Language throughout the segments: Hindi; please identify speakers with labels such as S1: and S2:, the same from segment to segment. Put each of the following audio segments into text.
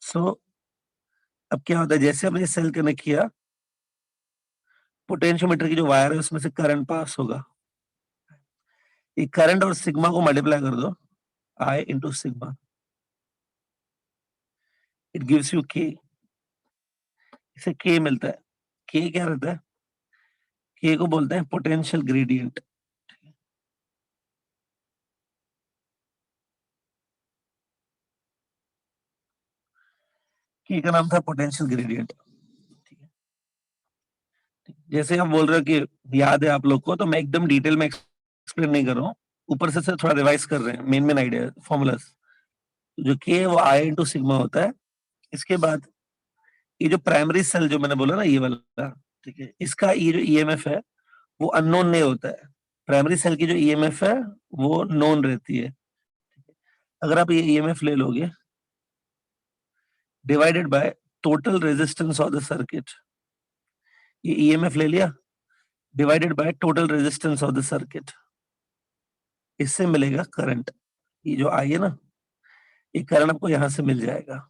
S1: सो अब क्या होता है, जैसे हमने सेल कनेक्ट किया, पोटेंशियोमीटर की जो वायर है उसमें से करंट पास होगा। ये करंट और सिग्मा को मल्टीप्लाई कर दो, I into sigma, it gives you K. इसे के मिलता है। के क्या रहता है? के को बोलते हैं पोटेंशियल ग्रेडियंट। के का नाम था पोटेंशियल ग्रेडियंट। जैसे आप बोल रहे हो कि याद है आप लोग को, तो मैं एकदम डिटेल में एक्सप्लेन नहीं कर रहा हूँ, ऊपर से थोड़ा रिवाइज कर रहे हैं, मेन मेन आइडिया फॉर्मूलाज। जो के है वो आई इंटू सिग्मा होता है। इसके बाद ये जो प्राइमरी सेल जो मैंने बोला ना, ये वाला, ठीक है, इसका ये जो ईएमएफ है वो अननोन नहीं होता है। प्राइमरी सेल की जो ईएमएफ है वो नोन रहती है। अगर आप ये ईएमएफ ले लोगे divided by total resistance of the circuit, ये ईएमएफ ले लिया divided by total resistance of the circuit, इससे मिलेगा करंट। ये जो आई है ना, ये करंट आपको यहां से मिल जाएगा।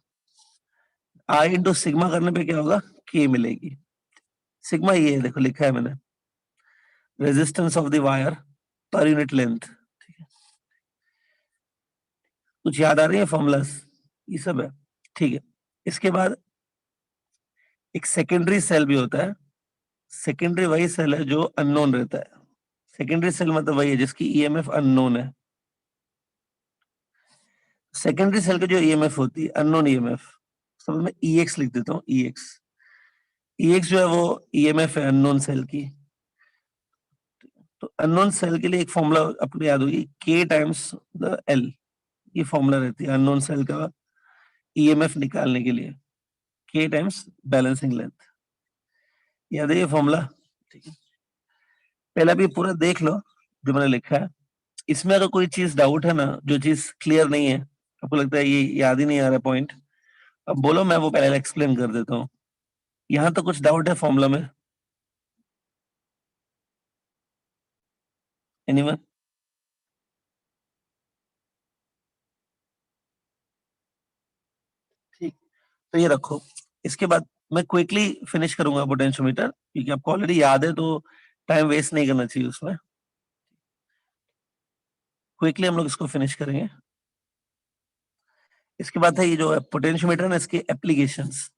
S1: आई इंटू सिग्मा करने पे क्या होगा? के मिलेगी। सिग्मा ये है, देखो लिखा है मैंने, resistance of the wire per unit length. कुछ याद आ रही है फॉर्मूलास? ये सब है, ठीक है। इसके बाद एक सेकेंडरी सेल भी होता है। सेकेंडरी वही सेल है जो अननोन रहता है। सेकेंडरी सेल मतलब वही है जिसकी ईएमएफ अननोन है। सेकेंडरी सेल की जो ईएमएफ होती है अननोन ईएमएफ, सब मैं ईएक्स लिख देता हूँ, ईएक्स। ईएक्स जो है वो ईएमएफ है अननोन सेल की। तो अननोन सेल के लिए एक फॉर्मूला आपको याद होगी, के टाइम्स द एल। ये फॉर्मूला रहती है अननोन सेल का ईएमएफ निकालने के लिए, के टाइम्स बैलेंसिंग लेंथ। याद है ये फॉर्मूला? ठीक है, पहले भी पूरा देख लो जो मैंने लिखा है। इसमें अगर कोई चीज डाउट है ना, जो चीज क्लियर नहीं है, आपको लगता है ये याद ही नहीं आ रहा पॉइंट, अब बोलो, मैं वो पहले एक्सप्लेन कर देता हूँ। यहाँ तो कुछ डाउट है फॉर्मूला में? एनीवन? ठीक, तो ये रखो। इसके बाद मैं क्विकली फिनिश करूंगा पोटेंशियोमीटर, क्योंकि आपको ऑलरेडी याद है, तो टाइम वेस्ट नहीं करना चाहिए उसमें। क्विकली हम लोग इसको फिनिश करेंगे। इसके बाद है ये जो पोटेंशियोमीटर है ना, इसके एप्लीकेशंस।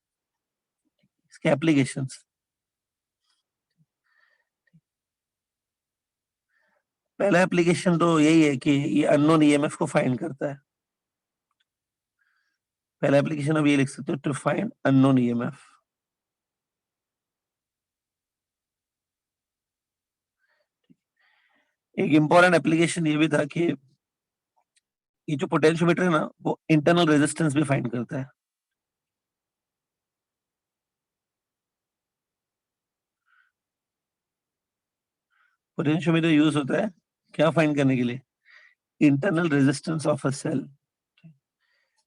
S1: इसके एप्लीकेशंस, पहला एप्लीकेशन तो यही है कि ये अननोन ईएमएफ को फाइंड करता है। पहला एप्लीकेशन अब ये लिख सकते हो, टू फाइंड अननोन ईएमएफ। एक इंपॉर्टेंट एप्लीकेशन ये भी था कि ये जो पोटेंशियोमीटर है ना, वो इंटरनल रेजिस्टेंस भी फाइंड करता है। पोटेंशियोमीटर यूज होता है क्या फाइंड करने के लिए? Internal resistance of a cell.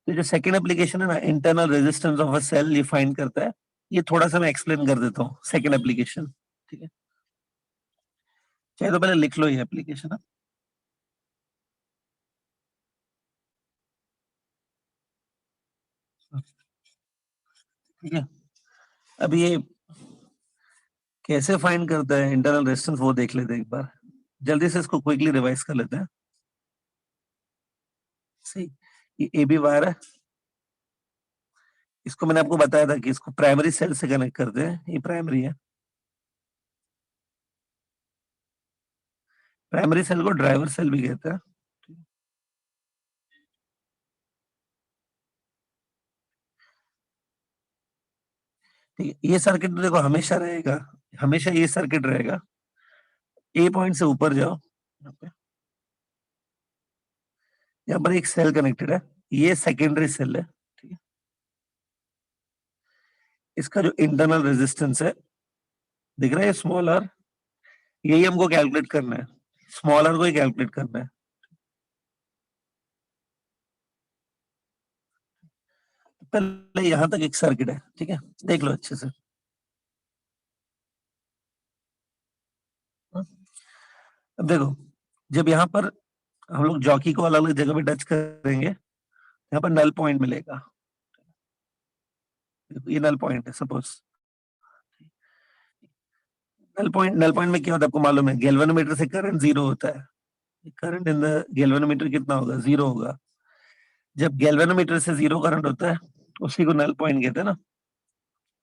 S1: तो जो सेकंड एप्लीकेशन है ना, internal resistance of a cell, ये फाइंड करता है। ये थोड़ा सा मैं एक्सप्लेन कर देता हूँ सेकंड एप्लीकेशन, ठीक है? चाहे तो पहले लिख लो ये एप्लीकेशन, ठीक है? अब ये कैसे फाइंड करता है इंटरनल रेजिस्टेंस, वो देख लेते हैं एक बार। जल्दी से इसको क्विकली रिवाइज कर लेते हैं। सही, ये ए बी वायर है। इसको मैंने आपको बताया था कि इसको प्राइमरी सेल से कनेक्ट करते हैं, ये प्राइमरी है। प्राइमरी सेल को ड्राइवर सेल भी कहते हैं। ठीक है, ये सर्किट तो देखो हमेशा रहेगा, हमेशा ये सर्किट रहेगा। ए पॉइंट से ऊपर जाओ, यहाँ पे, यहाँ पर एक सेल कनेक्टेड है, ये सेकेंडरी सेल है, ठीक है? इसका जो इंटरनल रेजिस्टेंस है, दिख रहा है स्मॉल आर, यही हमको कैलकुलेट करना है। स्मॉल आर को ही कैलकुलेट करना है। पहले यहां तक एक सर्किट है, ठीक है, देख लो अच्छे से। अब देखो, जब यहाँ पर हम लोग जॉकी को अलग अलग जगह पे टच करेंगे, यहाँ पर नल पॉइंट मिलेगा। ये नल पॉइंट है सपोज। नल पॉइंट में क्या होता है आपको मालूम है, गैल्वेनोमीटर से करंट जीरो होता है। करंट इन द गैल्वेनोमीटर कितना होगा, जीरो होगा। जब गैल्वेनोमीटर से जीरो करंट होता है उसी को नल पॉइंट कहते हैं ना,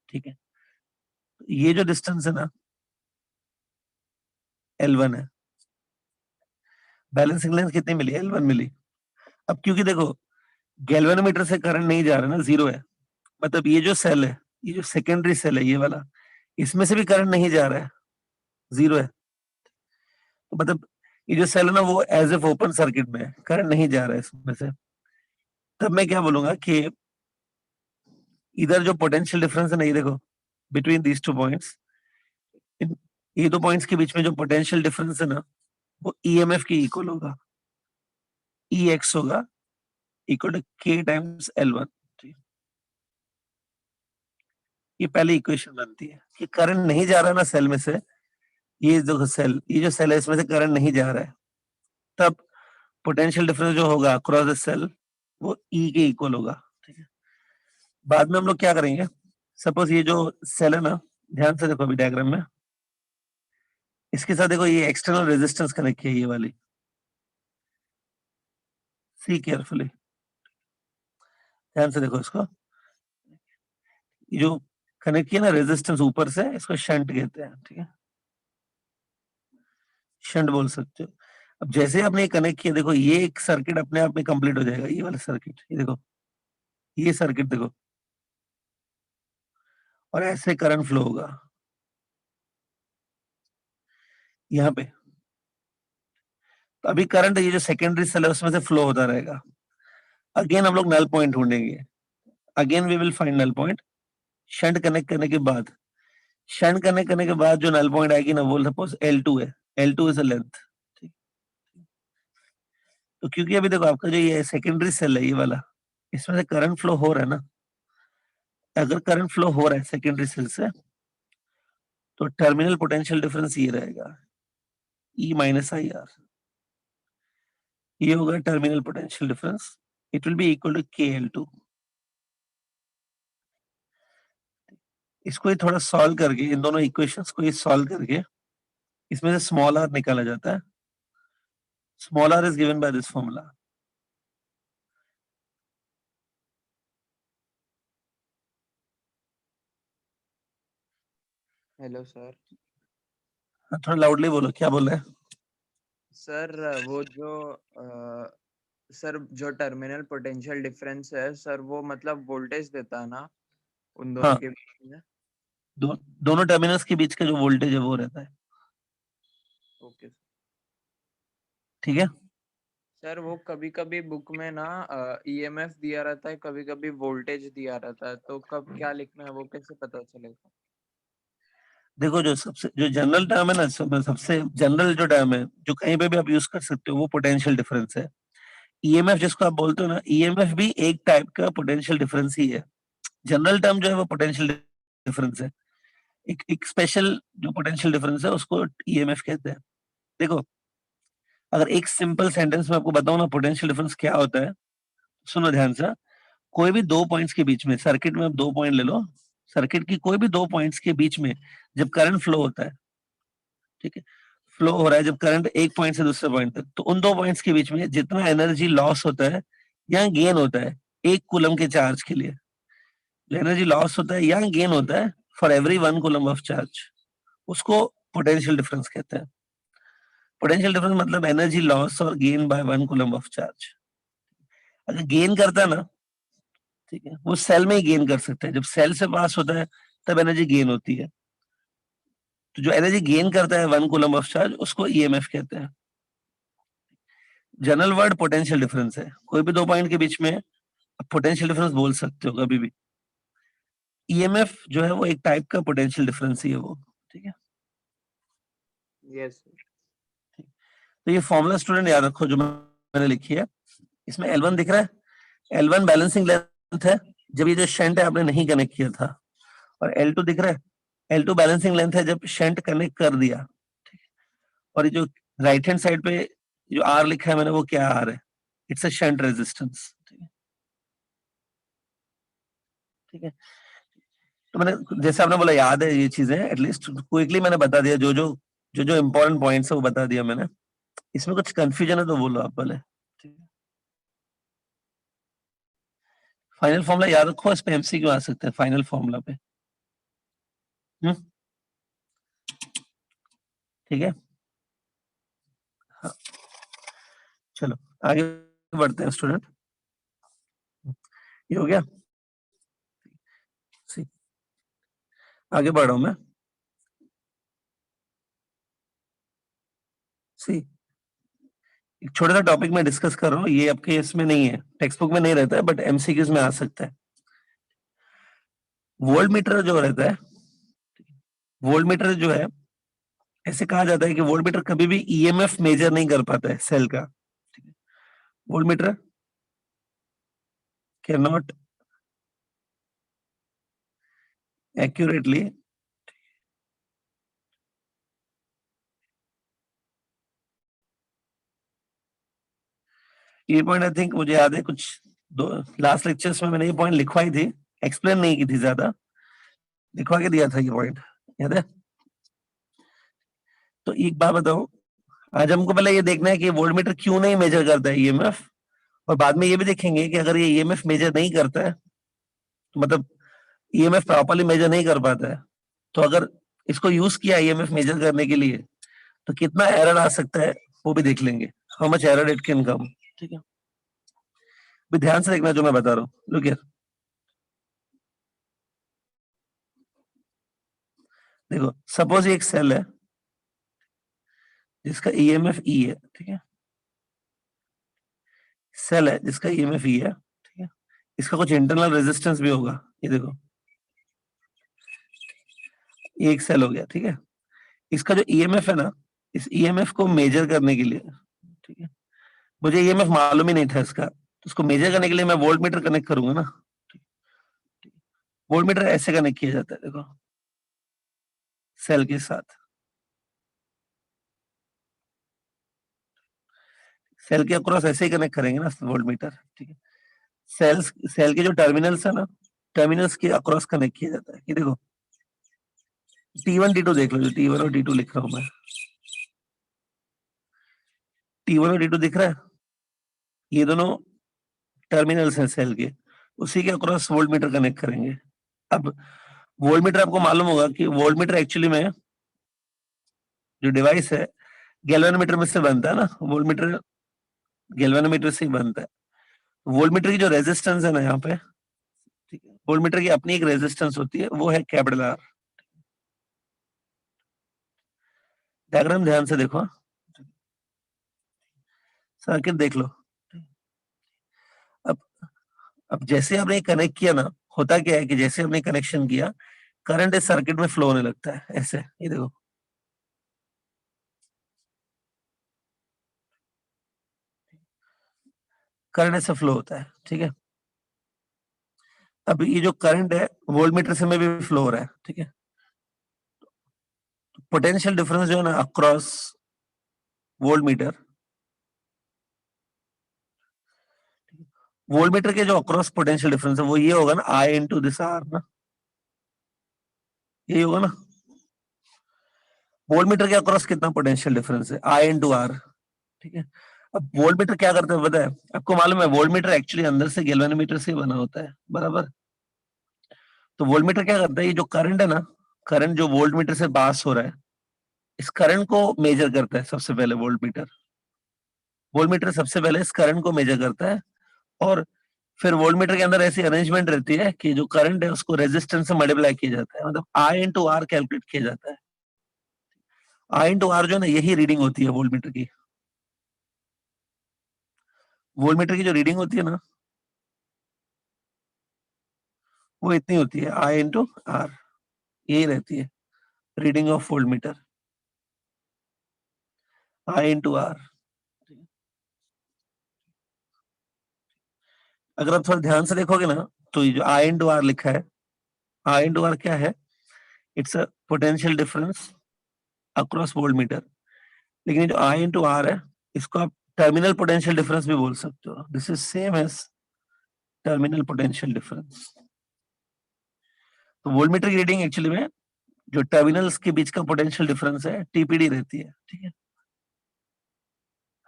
S1: ठीक है। ये जो डिस्टेंस है ना L1 है। बैलेंसिंग लेंथ कितनी मिली, L1 मिली। अब क्योंकि देखो गैल्वेनोमीटर से करंट नहीं जा रहा ना, जीरो है, मतलब ये जो सेल है, ये जो सेकेंडरी सेल है ये वाला, इसमें से भी करंट नहीं जा रहा है, जीरो है। तो मतलब ये जो सेल है ना वो एज एफ ओपन सर्किट में है, करंट नहीं जा रहा है इसमें से। तब मैं क्या बोलूंगा कि इधर जो पोटेंशियल डिफरेंस है ना, ये देखो बिटवीन दीज टू पॉइंट्स, ये दो पॉइंट्स के बीच में जो पोटेंशियल डिफरेंस है ना वो ईएमएफ के इक्वल होगा, ई एक्स होगा इक्वल टू के टाइम्स L1। ये पहली इक्वेशन बनती है कि करंट नहीं जा रहा ना सेल में से, ये जो सेल है इसमें से करंट नहीं जा रहा है, तब पोटेंशियल डिफरेंस जो होगा अक्रॉस द सेल वो ई के इक्वल होगा, ठीक है। बाद में हम लोग क्या करेंगे, सपोज ये जो सेल है ना, ध्यान से देखो अभी डायग्राम में, इसके साथ देखो ये एक्सटर्नल रेजिस्टेंस कनेक्ट किया, ये वाली, सी केयरफुली, ध्यान से देखो इसको, ये जो कनेक्ट किया ना रेजिस्टेंस ऊपर से, इसको शंट कहते हैं, ठीक है, शंट बोल सकते हो। अब जैसे ही आपने कनेक्ट किया देखो ये एक सर्किट अपने आप में कंप्लीट हो जाएगा, ये वाला सर्किट, ये देखो ये सर्किट देखो, और ऐसे करंट फ्लो होगा यहाँ पे। तो अभी करंट ये जो सेकेंडरी सेल है उसमें से फ्लो होता रहेगा। अगेन हम लोग नल पॉइंट ढूंढेंगे, again we will find null point. Shunt connect करने के बाद, शंट कनेक्ट करने के बाद जो नल पॉइंट आएगी ना वो सपोज L2 है, L2 इज अ लेंथ। तो क्योंकि अभी देखो आपका जो ये सेकेंडरी सेल है ये वाला, इसमें से करंट फ्लो हो रहा है ना, अगर करंट फ्लो हो रहा है सेकेंडरी सेल से तो टर्मिनल पोटेंशियल डिफरेंस ये रहेगा, E माइनस आई आर, ये होगा terminal potential difference, it will be equal to KL2। इसको ये थोड़ा सॉल्व करके, इन दोनों इक्वेशंस को ये सॉल्व करके इसमें से स्मॉल आर निकाला जाता है। Small R is given by this formula.
S2: Hello sir.
S1: थोड़ा लाउडली बोलो, क्या बोल रहे हैं?
S2: सर वो जो सर जो टर्मिनल पोटेंशियल डिफरेंस है सर, वो मतलब वोल्टेज देता है ना उन दोनों
S1: हाँ,
S2: के बीच में?
S1: दोनों टर्मिनल्स के बीच का जो वोल्टेज है वो रहता है,
S2: ओके
S1: ठीक है।
S2: सर। वो कभी कभी बुक में ना ईएमएफ दिया रहता है, कभी कभी वोल्टेज दिया रहता है, तो कब क्या लिखना है वो कैसे पता चलेगा?
S1: देखो जो जनरल टर्म है ना, सबसे जनरल जो टर्म है जो कहीं पे भी आप यूज कर सकते हो वो पोटेंशियल डिफरेंस है। ईएमएफ जिसको आप बोलते हो ना, ईएमएफ भी एक टाइप का पोटेंशियल डिफरेंस ही है। जनरल टर्म जो है वो पोटेंशियल डिफरेंस है, एक स्पेशल जो पोटेंशियल डिफरेंस है उसको ईएमएफ कहते हैं। देखो अगर एक सिंपल सेंटेंस में आपको बताऊं ना पोटेंशियल डिफरेंस क्या होता है, सुनो ध्यान से। कोई भी दो पॉइंट्स के बीच में, सर्किट में आप दो पॉइंट ले लो, सर्किट की कोई भी दो पॉइंट्स के बीच में जब करंट फ्लो होता है, ठीक है, फ्लो हो रहा है जब करंट एक पॉइंट से दूसरे पॉइंट तक, तो उन दो पॉइंट्स के बीच में जितना एनर्जी लॉस होता है या गेन होता है एक कूलम के चार्ज के लिए, जो एनर्जी लॉस होता है या गेन होता है for every one coulomb of charge, उसको पोटेंशियल डिफरेंस कहते हैं। पोटेंशियल डिफरेंस मतलब एनर्जी लॉस और gain by one coulomb of charge. अगर गेन करता है ना, ठीक है, वो सेल में ही गेन कर सकते हैं, जब सेल से पास होता है तब एनर्जी गेन होती है। तो जो एनर्जी गेन करता है वन कूलम ऑफ चार्ज उसको ईएमएफ कहते हैं। जनरल वर्ड पोटेंशियल डिफरेंस है, कोई भी दो पॉइंट के बीच में पोटेंशियल डिफरेंस बोल सकते हो कभी भी। ईएमएफ जो है वो एक टाइप का पोटेंशियल डिफरेंस ही है वो, ठीक है।
S2: यस।
S1: तो ये फॉर्मूला स्टूडेंट याद रखो जो मैंने लिखी है, इसमें L1 दिख रहा है, L1 बैलेंसिंग लेंथ है जब ये जो शंट है आपने नहीं कनेक्ट किया था, और L2 दिख रहा है, L2 बैलेंसिंग लेंथ है जब शंट कनेक्ट कर दिया। और ये जो राइट हैंड साइड पे जो आर लिखा है मैंने, वो क्या आर है, इट्स अ शंट रेजिस्टेंस, ठीक है। तो मैंने जैसे आपने बोला याद है ये चीजें, एटलीस्ट क्विकली मैंने बता दिया, जो इंपॉर्टेंट पॉइंट्स है वो बता दिया मैंने। इसमें कुछ कंफ्यूजन है तो बोलो आप पहले। फाइनल फॉर्मूला याद रखो, इस पे एमसीक्यू आ सकते हैं फाइनल फॉर्मूला पे। ठीक है, हाँ, चलो आगे बढ़ते हैं स्टूडेंट। ये हो गया, सी आगे बढ़ रहा हूं मैं। सी एक छोटा सा टॉपिक मैं डिस्कस कर रहा हूँ, ये आपके इसमें नहीं है, टेक्स्ट बुक में नहीं रहता है, बट एमसीक्यूज में आ सकता है। वोल्ट मीटर जो रहता है, वोल्ट मीटर जो है, ऐसे कहा जाता है कि वोल्ट मीटर कभी भी ईएमएफ मेजर नहीं कर पाता है सेल का। Volt meter can not accurately ये पॉइंट, आई थिंक मुझे याद है, कुछ दो लास्ट लेक्चर्स में मैंने ये पॉइंट लिखवाई थी, एक्सप्लेन नहीं की थी ज्यादा, लिखवा के दिया था ये पॉइंट, याद है? तो एक बात बताओ, आज हमको पहले ये देखना है कि वोल्ट मीटर क्यों नहीं मेजर करता है ईएमएफ, और बाद में ये भी देखेंगे कि अगर ये ईएमएफ मेजर नहीं करता है, तो मतलब ईएमएफ प्रॉपर्ली मेजर नहीं कर पाता है, तो अगर इसको यूज किया ईएमएफ मेजर करने के लिए तो कितना एरर आ सकता है वो भी देख लेंगे, how much error it can come. ठीक है, भी ध्यान से देखना जो मैं बता रहा हूँ, लुक हियर, देखो सपोज ये एक सेल है जिसका ईएमएफ ई है, ठीक है, सेल है जिसका ईएमएफ ई है, ठीक है, इसका कुछ इंटरनल रेजिस्टेंस भी होगा, ये देखो ये एक सेल हो गया, ठीक है, इसका जो ईएमएफ है ना, इस ईएमएफ को मेजर करने के लिए, ठीक है, मुझे ईएमएफ मालूम ही नहीं था इसका, तो उसको मेजर करने के लिए मैं वोल्ट मीटर कनेक्ट करूंगा ना, वोल्ट मीटर ऐसे कनेक्ट किया जाता है, देखो सेल के साथ, सेल के अक्रॉस ऐसे ही कनेक्ट करेंगे ना वोल्ट मीटर, ठीक है, सेल्स सेल के जो टर्मिनल्स है ना, टर्मिनल्स के अक्रॉस कनेक्ट किया जाता है, ये देखो T1 T2 देख लो, जो T1 और T2 लिख रहा हूं मैं, T1 और T2 दिख रहा है, ये दोनों टर्मिनल्स हैं सेल के, उसी के अक्रॉस वोल्ट मीटर कनेक्ट करेंगे। अब वोल्ट मीटर आपको मालूम होगा कि वोल्ट मीटर एक्चुअली में जो डिवाइस है गैल्वेनोमीटर में से बनता है ना, वोल्ट मीटर गैल्वेनोमीटर से ही बनता है। वोल्ट मीटर की जो रेजिस्टेंस है ना यहाँ पे, ठीक है, वोल्ट मीटर की अपनी एक रेजिस्टेंस होती है, वो है कैपिटल आर। डायग्राम ध्यान से देखो, सर्किट देख लो। अब अब जैसे आपने कनेक्ट किया ना, होता क्या है कि जैसे हमने कनेक्शन किया, करंट इस सर्किट में फ्लो होने लगता है, ऐसे ये देखो, करंट ऐसे फ्लो होता है, ठीक है। अब ये जो करंट है वोल्ट मीटर से में भी फ्लो हो रहा है, ठीक है, पोटेंशियल डिफरेंस जो है ना across volt meter, volt meter के जो अक्रॉस पोटेंशियल डिफरेंस है वो ये होगा ना, आई इंटू दिस आर ना, यही होगा ना, वोल्ट मीटर के अक्रॉस कितना पोटेंशियल डिफरेंस है, आई इंटू आर, ठीक है। अब वोल्ट मीटर क्या करता है पता है आपको, मालूम है वोल्ट मीटर एक्चुअली अंदर से गैल्वेनोमीटर से ही बना होता है, बराबर। तो वोल्ट मीटर क्या करता है, ये जो करंट है ना, करंट जो वोल्ट मीटर से पास हो रहा है, इस करंट को मेजर करता है सबसे पहले वोल्ट मीटर, वोल्ट मीटर सबसे पहले इस करंट को मेजर करता है, और फिर वोल्ट मीटर के अंदर ऐसी अरेंजमेंट रहती है कि जो करंट है उसको रेजिस्टेंस से मल्टीप्लाई किया जाता है, मतलब आई इंटू आर कैलकुलेट किया जाता है। आई इंटू आर जो है ना, यही रीडिंग होती है वोल्ट मीटर की, वोल्ट मीटर की जो रीडिंग होती है ना, वो इतनी होती है, आई इंटू आर, यही रहती है reading of volt meter, I into R. अगर आप थोड़ा ध्यान से देखोगे ना, तो ये जो आई इंटू आर लिखा है, आई इंटू आर क्या है, it's a potential difference across volt meter, लेकिन ये जो आई इंटू आर है, इसको आप टर्मिनल पोटेंशियल डिफरेंस भी बोल सकते हो, this is same as terminal potential difference. तो वोल्टमीटर की रीडिंग एक्चुअली में जो टर्मिनल्स के बीच का पोटेंशियल डिफरेंस है टीपीडी रहती है, ठीक है।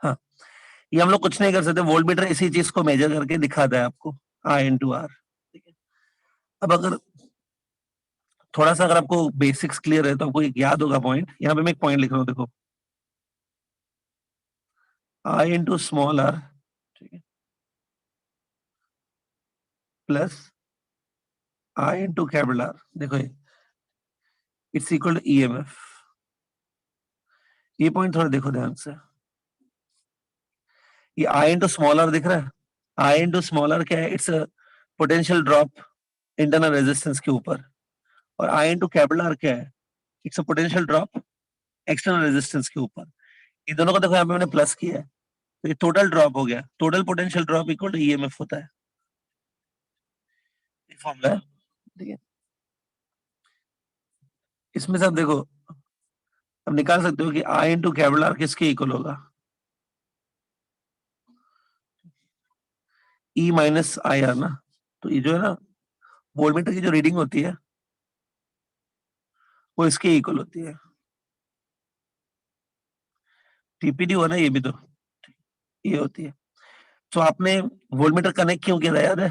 S1: हाँ, ये हम लोग कुछ नहीं कर सकते, वोल्टमीटर इसी चीज को मेजर करके दिखाता है आपको, आई इंटू आर, ठीक है। अब अगर थोड़ा सा अगर आपको बेसिक्स क्लियर है तो आपको एक याद होगा पॉइंट, यहाँ पे मैं एक पॉइंट लिख रहा हूँ, देखो आई इंटू स्मॉल आर, ठीक है, प्लस आई इंटू कैपिटल आर, देखो ये इट्स इक्वल टू ईएमएफ। ये पॉइंट थोड़ा देखो ध्यान से, ये आई इंटू स्मॉल आर दिख रहा है, आई इंटू स्मॉल आर क्या है, it's potential drop internal resistance के ऊपर, और आई इंटू कैपिटल आर क्या है, it's a potential drop external resistance के ऊपर। इन दोनों को देखो यहाँ पे मैंने प्लस किया है, तो ये टोटल ड्रॉप हो गया, total potential drop equal to EMF होता है, ये फॉर्मूला है, ठीक है। इसमें से आप देखो, अब निकाल सकते हो कि आई इंटू कैपिटल आर किसके इक्वल होगा, ई माइनस आई आर ना। तो ये जो है ना, वोल्टमीटर की जो रीडिंग होती है वो इसके इक्वल होती है, टीपीडी हुआ ना ये भी, तो ये होती है। तो आपने वोल्टमीटर कनेक्ट क्यों किया था याद है,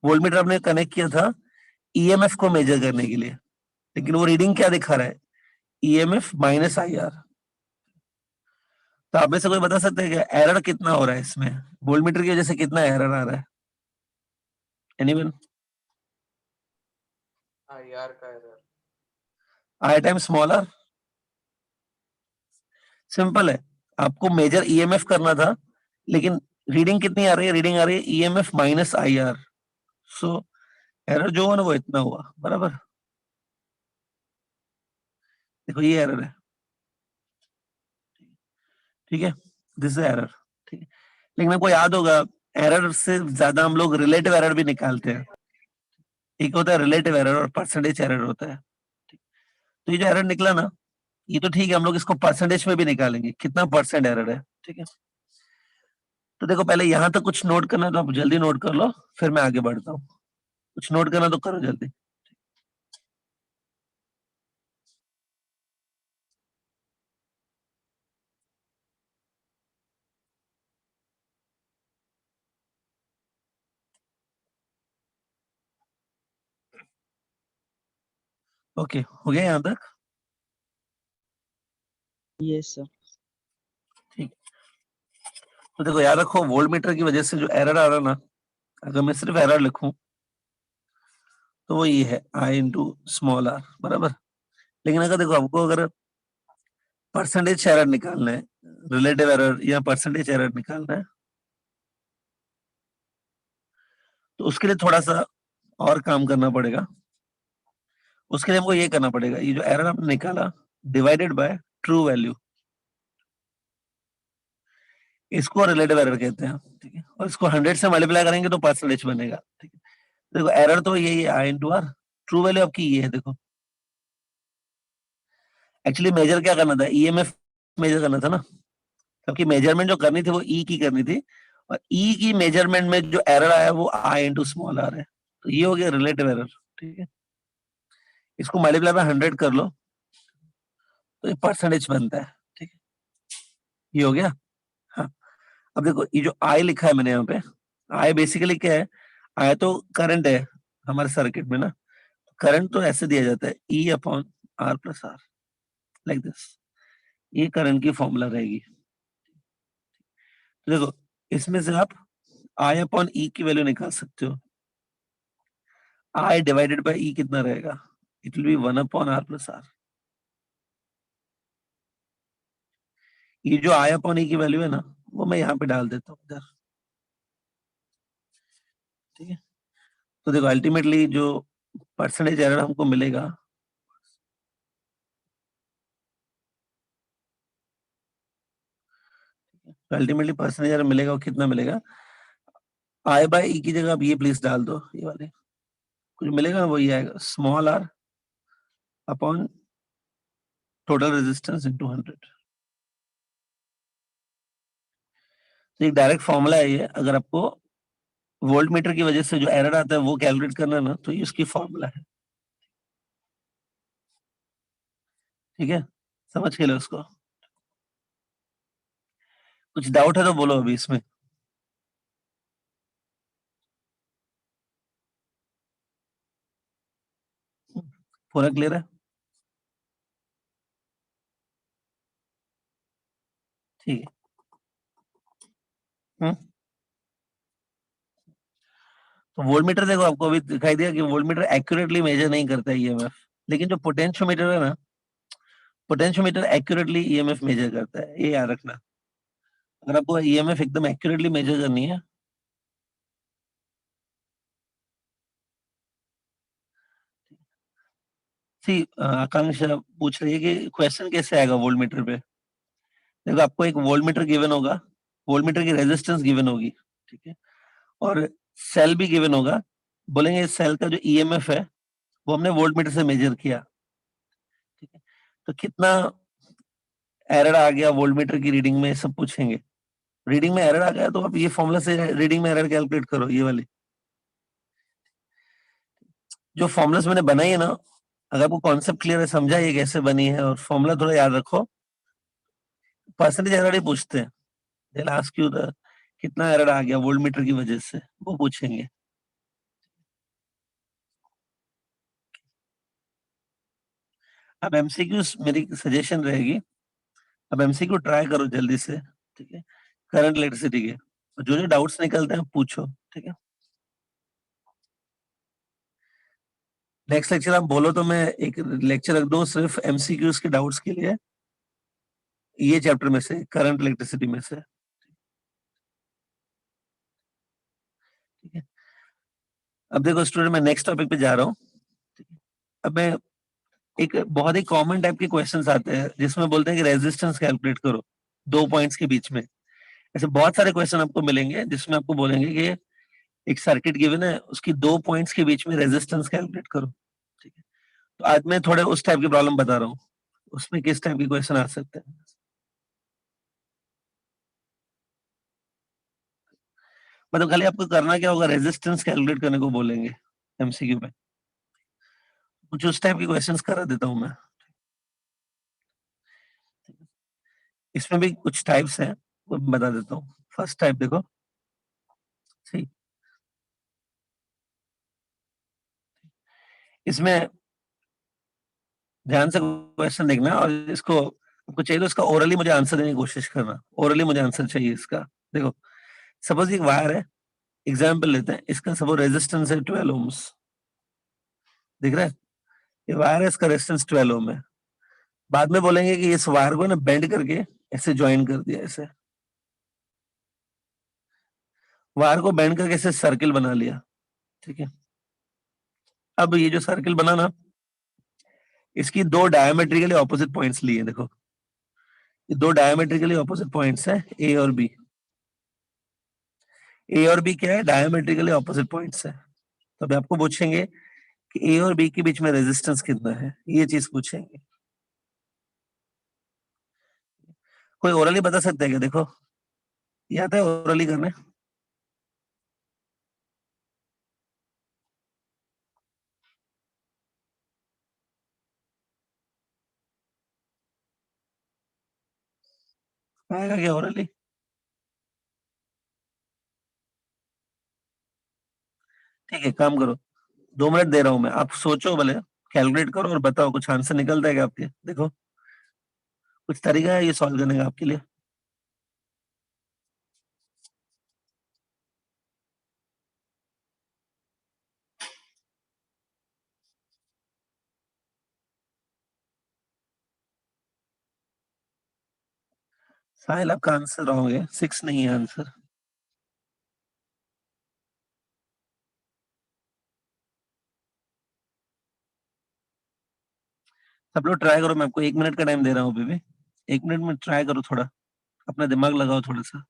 S1: वोल्टमीटर आपने कनेक्ट किया था ईएमएफ को मेजर करने के लिए, लेकिन वो रीडिंग क्या दिखा रहा है, ईएमएफ माइनस आई आर। तो आप में से कोई बता सकते हैं क्या एरर कितना हो रहा है इसमें, वोल्टमीटर की वजह से कितना एरर आ रहा है, एनीवन?
S2: आईआर का error.
S1: I time small R, simple है, आपको मेजर ईएमएफ करना था, लेकिन रीडिंग कितनी आ रही है, रीडिंग आ रही है EMF minus I R. So error जो हुआ ना वो इतना हुआ, बराबर। देखो ये एरर है, ठीक है, दिस इज एरर, ठीक है। लेकिन आपको याद होगा, एरर से ज्यादा हम लोग रिलेटिव एरर भी निकालते हैं, एक होता है रिलेटिव एरर और परसेंटेज एरर होता है, ठीक। तो ये जो एरर निकला ना, ये तो ठीक है, हम लोग इसको परसेंटेज में भी निकालेंगे, कितना परसेंट एरर है, ठीक है। तो देखो पहले यहाँ तक कुछ नोट करना है तो आप जल्दी नोट कर लो, फिर मैं आगे बढ़ता हूँ, कुछ नोट करना तो करो जल्दी। ओके, हो गया यहाँ तक,
S3: यस सर।
S1: ठीक। तो देखो याद रखो, वोल्टमीटर की वजह से जो एरर आ रहा है ना, अगर मैं सिर्फ एरर लिखूं तो वो ये है आई इंटू स्मॉल आर, बराबर। लेकिन अगर देखो आपको अगर परसेंटेज एरर निकालना है, रिलेटिव एरर या परसेंटेज एरर निकालना है, तो उसके लिए थोड़ा सा और काम करना पड़ेगा। उसके लिए हमको ये करना पड़ेगा, ये जो एरर आपने निकाला डिवाइडेड बाय ट्रू वैल्यू, इसको रिलेटिव एरर कहते हैं, ठीक है। और इसको 100 से मल्टीप्लाई करेंगे तो परसेंटेज बनेगा, ठीक है। देखो एरर तो यही है आई इंटू आर, ट्रू वैल्यू आपकी ये है, देखो एक्चुअली मेजर क्या करना था, ईएमएफ मेजर करना था ना, क्योंकि मेजरमेंट जो करनी थी वो ई की करनी थी, और ई की मेजरमेंट में जो एरर आया वो आई इंटू स्मॉल आर है, तो ये हो गया रिलेटिव एरर, ठीक है। इसको मल्टीप्लाई बाय 100 कर लो तो ये परसेंटेज बनता है, ठीक है, ये हो गया। हाँ, अब देखो ये जो आई लिखा है मैंने यहाँ पे, आई बेसिकली क्या है, आई तो करंट है हमारे सर्किट में ना, करंट तो ऐसे दिया जाता है E upon R plus R, like this, ये करंट की फॉर्मूला रहेगी। तो देखो इसमें से आप आई अपॉन ई की वैल्यू निकाल सकते हो, आई डिवाइडेड बाय ई कितना रहेगा, it will be 1 upon R plus R. ये जो आई अपॉन ई की वैल्यू है ना, वो मैं यहाँ पे डाल देता हूँ इधर, ठीक है। तो देखो अल्टीमेटली जो परसेंटेज एरर हमको मिलेगा, तो अल्टीमेटली परसेंटेज एरर मिलेगा, वो कितना मिलेगा, आई बाय ई की जगह आप ये प्लीज डाल दो, ये वाले कुछ मिलेगा ना, वही आएगा small R upon total resistance into 100। तो एक डायरेक्ट फॉर्मूला है ये, अगर आपको वोल्ट मीटर की वजह से जो एरर आता है वो कैलकुलेट करना है ना, तो ये उसकी फॉर्मूला है। ठीक है, समझ के लो उसको। कुछ डाउट है तो बोलो अभी इसमें। पूरा क्लियर है? ठीक है। हम्म। तो वोल्टमीटर देखो, आपको अभी दिखाई दिया कि वोल्टमीटर एक्यूरेटली मेजर नहीं करता है ईएमएफ, लेकिन जो पोटेंशियोमीटर है ना, पोटेंशियोमीटर एक्यूरेटली ईएमएफ मेजर करता है, ये याद रखना। अगर आपको ईएमएफ एकदम एक्यूरेटली मेजर करनी है, सी आकांक्षा पूछ रही है कि क्वेश्चन कैसे आएगा वोल्टमीटर पे। देखो, आपको एक वोल्टमीटर गिवन होगा, वोल्टमीटर की रेजिस्टेंस गिवन होगी, ठीक है, और सेल भी गिवन होगा। बोलेंगे इस सेल का जो ईएमएफ है वो हमने वोल्टमीटर से मेजर किया, ठीक है। तो कितना एरर आ गया वोल्टमीटर की रीडिंग में, सब पूछेंगे। रीडिंग में एरर आ गया तो आप ये फॉर्मूला से रीडिंग में एरर कैलकुलेट करो, ये वाली जो फॉर्मुलास मैंने बनाई है ना। अगर आपको कॉन्सेप्ट क्लियर है, समझा ये कैसे बनी है, और फॉर्मूला थोड़ा याद रखो, परसेंटेज एरर ही पूछते हैं। दे आस्क यू द कितना एरर आ गया वोल्टमीटर की वजह से, वो पूछेंगे। अब एमसीक्यू मेरी सजेशन रहेगी, अब एमसीक्यू ट्राई करो जल्दी से, ठीक है, करंट इलेक्ट्रिसिटी के। जो जो डाउट्स निकलते हैं पूछो, ठीक है। नेक्स्ट लेक्चर आप बोलो तो मैं एक लेक्चर रख दूं सिर्फ एमसीक्यूज के डाउट्स के लिए, ये चैप्टर में से, करंट इलेक्ट्रिसिटी में से, ठीक है। अब देखो स्टूडेंट, मैं नेक्स्ट टॉपिक पे जा रहा हूँ, ठीक है। अब मैं एक बहुत ही कॉमन टाइप के क्वेश्चंस आते हैं जिसमें बोलते हैं कि रेजिस्टेंस कैलकुलेट करो दो पॉइंट्स के बीच में। ऐसे बहुत सारे क्वेश्चन आपको मिलेंगे जिसमें आपको बोलेंगे कि एक सर्किट गिवन है, उसकी दो पॉइंट्स के बीच में रेजिस्टेंस कैलकुलेट करो, ठीक है। तो आज मैं थोड़े उस टाइप की प्रॉब्लम बता रहा हूँ, उसमें किस टाइप के क्वेश्चन आ सकते हैं। मतलब खाली आपको करना क्या होगा, रेजिस्टेंस कैलकुलेट करने को बोलेंगे एमसीक्यू में। कुछ उस टाइप के क्वेश्चंस करा देता हूँ मैं। इसमें भी कुछ टाइप्स हैं, वो बता देता हूँ। फर्स्ट टाइप देखो, सही, इसमें ध्यान से क्वेश्चन देखना, और इसको आपको चाहिए तो इसका ओरली मुझे आंसर देने की कोशिश करना, ओरली मुझे आंसर चाहिए इसका। देखो, सपोज एक वायर है, एग्जाम्पल लेते हैं, इसका सपोज रेजिस्टेंस है 12 ओम्स, दिख रहा है? ये वायर है, इसका रेजिस्टेंस 12 ओम है। बाद में बोलेंगे कि इस वायर को ना बेंड करके ऐसे ज्वाइन कर दिया, ऐसे वायर को बेंड करके ऐसे सर्किल बना लिया, ठीक है। अब ये जो सर्किल बना ना, इसकी दो डायमेट्रिकली ऑपोजिट पॉइंट्स लिए, देखो ये दो डायमेट्रिकली ऑपोजिट पॉइंट्स है, ए और बी। ए और बी क्या है, डायमेट्रिकली ऑपोजिट पॉइंट्स है। तो अभी आपको पूछेंगे कि ए और बी के बीच में रेजिस्टेंस कितना है, ये चीज पूछेंगे। कोई ओरली बता सकता है क्या? देखो, ये आता है ओरली करने? आएगा क्या ओरली? ठीक है, काम करो, 2 मिनट दे रहा हूं मैं, आप सोचो भले, कैलकुलेट करो और बताओ कुछ आंसर निकलता है क्या आपके। देखो, कुछ तरीका है ये सॉल्व करने का आपके लिए। साहिल, आपका आंसर रॉन्ग है, 6 नहीं है आंसर। सब लोग ट्राई करो, मैं आपको 1 मिनट का टाइम दे रहा हूँ अभी भी। 1 मिनट में ट्राई करो, थोड़ा अपना दिमाग लगाओ थोड़ा सा।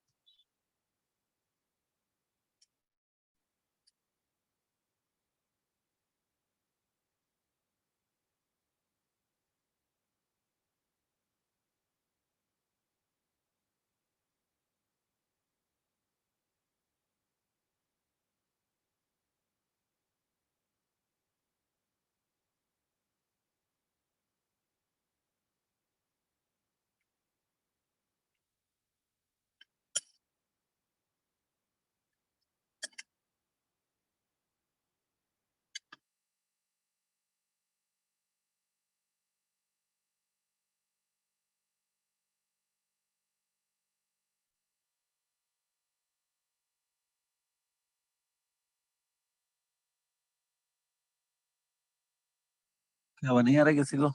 S1: क्या वो नहीं आ रहा किसी को?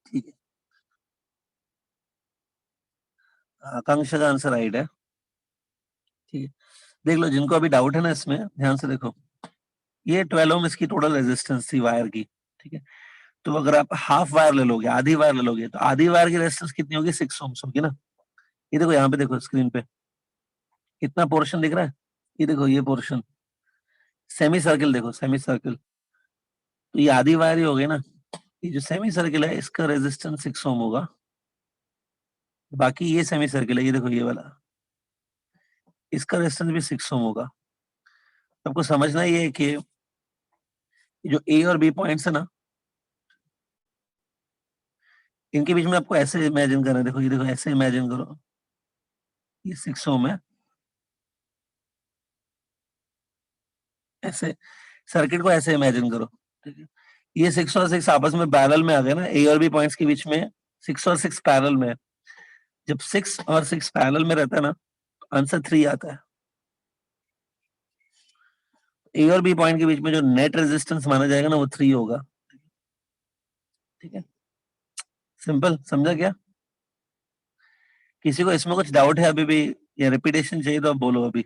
S1: ठीक है, आकांक्षा का आंसर राइट है। ठीक है, देख लो जिनको अभी डाउट है ना इसमें, ध्यान से देखो। ये 12 ओम इसकी टोटल रेजिस्टेंस थी वायर की। ठीक है, तो अगर आप हाफ वायर ले लोगे, आधी वायर ले लोगे, तो आधी वायर की रेजिस्टेंस कितनी होगी? 6 ओम्स होगी ना। ये देखो यहाँ पे, देखो स्क्रीन पे कितना पोर्शन दिख रहा है। ये देखो ये पोर्शन, सेमी सर्किल देखो, सेमी सर्किल, तो ये आधी वायर ही हो गई ना। ये जो सेमी सर्किल है इसका रेजिस्टेंस 6 ओम होगा। बाकी ये सेमी सर्किल है, ये देखो ये वाला, इसका रेजिस्टेंस भी 6 ओम होगा। आपको समझना ये है कि जो ए और बी पॉइंट्स है ना, इनके बीच में आपको ऐसे इमेजिन करना है। देखो ये देखो, ऐसे इमेजिन करो, ये 6 ओम है, ऐसे सर्किट को ऐसे इमेजिन करो। ठीक है, ये 6 और 6 आपस में पैरेलल में आ गए ना, ए और बी पॉइंट्स के बीच में 6 और 6 पैरेलल में है। जब 6 और 6 पैरेलल में रहता है ना, आंसर 3 आता है। ए और बी पॉइंट के बीच में जो नेट रेजिस्टेंस माना जाएगा ना, वो 3 होगा। ठीक है, सिंपल समझा क्या? किसी को इसमें कुछ डाउट है अभी भी, या रिपीटेशन चाहिए तो आप बोलो अभी।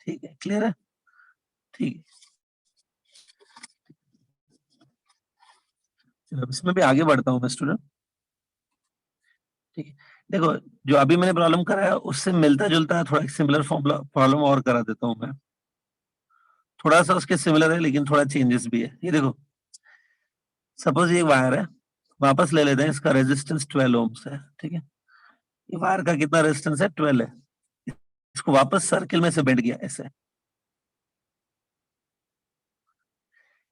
S1: ठीक है, क्लियर है? ठीक है, चलो अब इसमें भी आगे बढ़ता हूँ मैं स्टूडेंट। ठीक है, देखो जो अभी मैंने प्रॉब्लम कराया उससे मिलता जुलता थोड़ा सिमिलर फॉर्मूला प्रॉब्लम और करा देता हूँ मैं। थोड़ा सा उसके सिमिलर है लेकिन थोड़ा चेंजेस भी है। ये देखो, सपोज ये वायर है, वापस ले लेते हैं, इसका रेजिस्टेंस 12 ओम्स है। ठीक है, ये वायर का कितना रेजिस्टेंस है? 12 है। इसको वापस सर्किल में से बेंड किया ऐसे,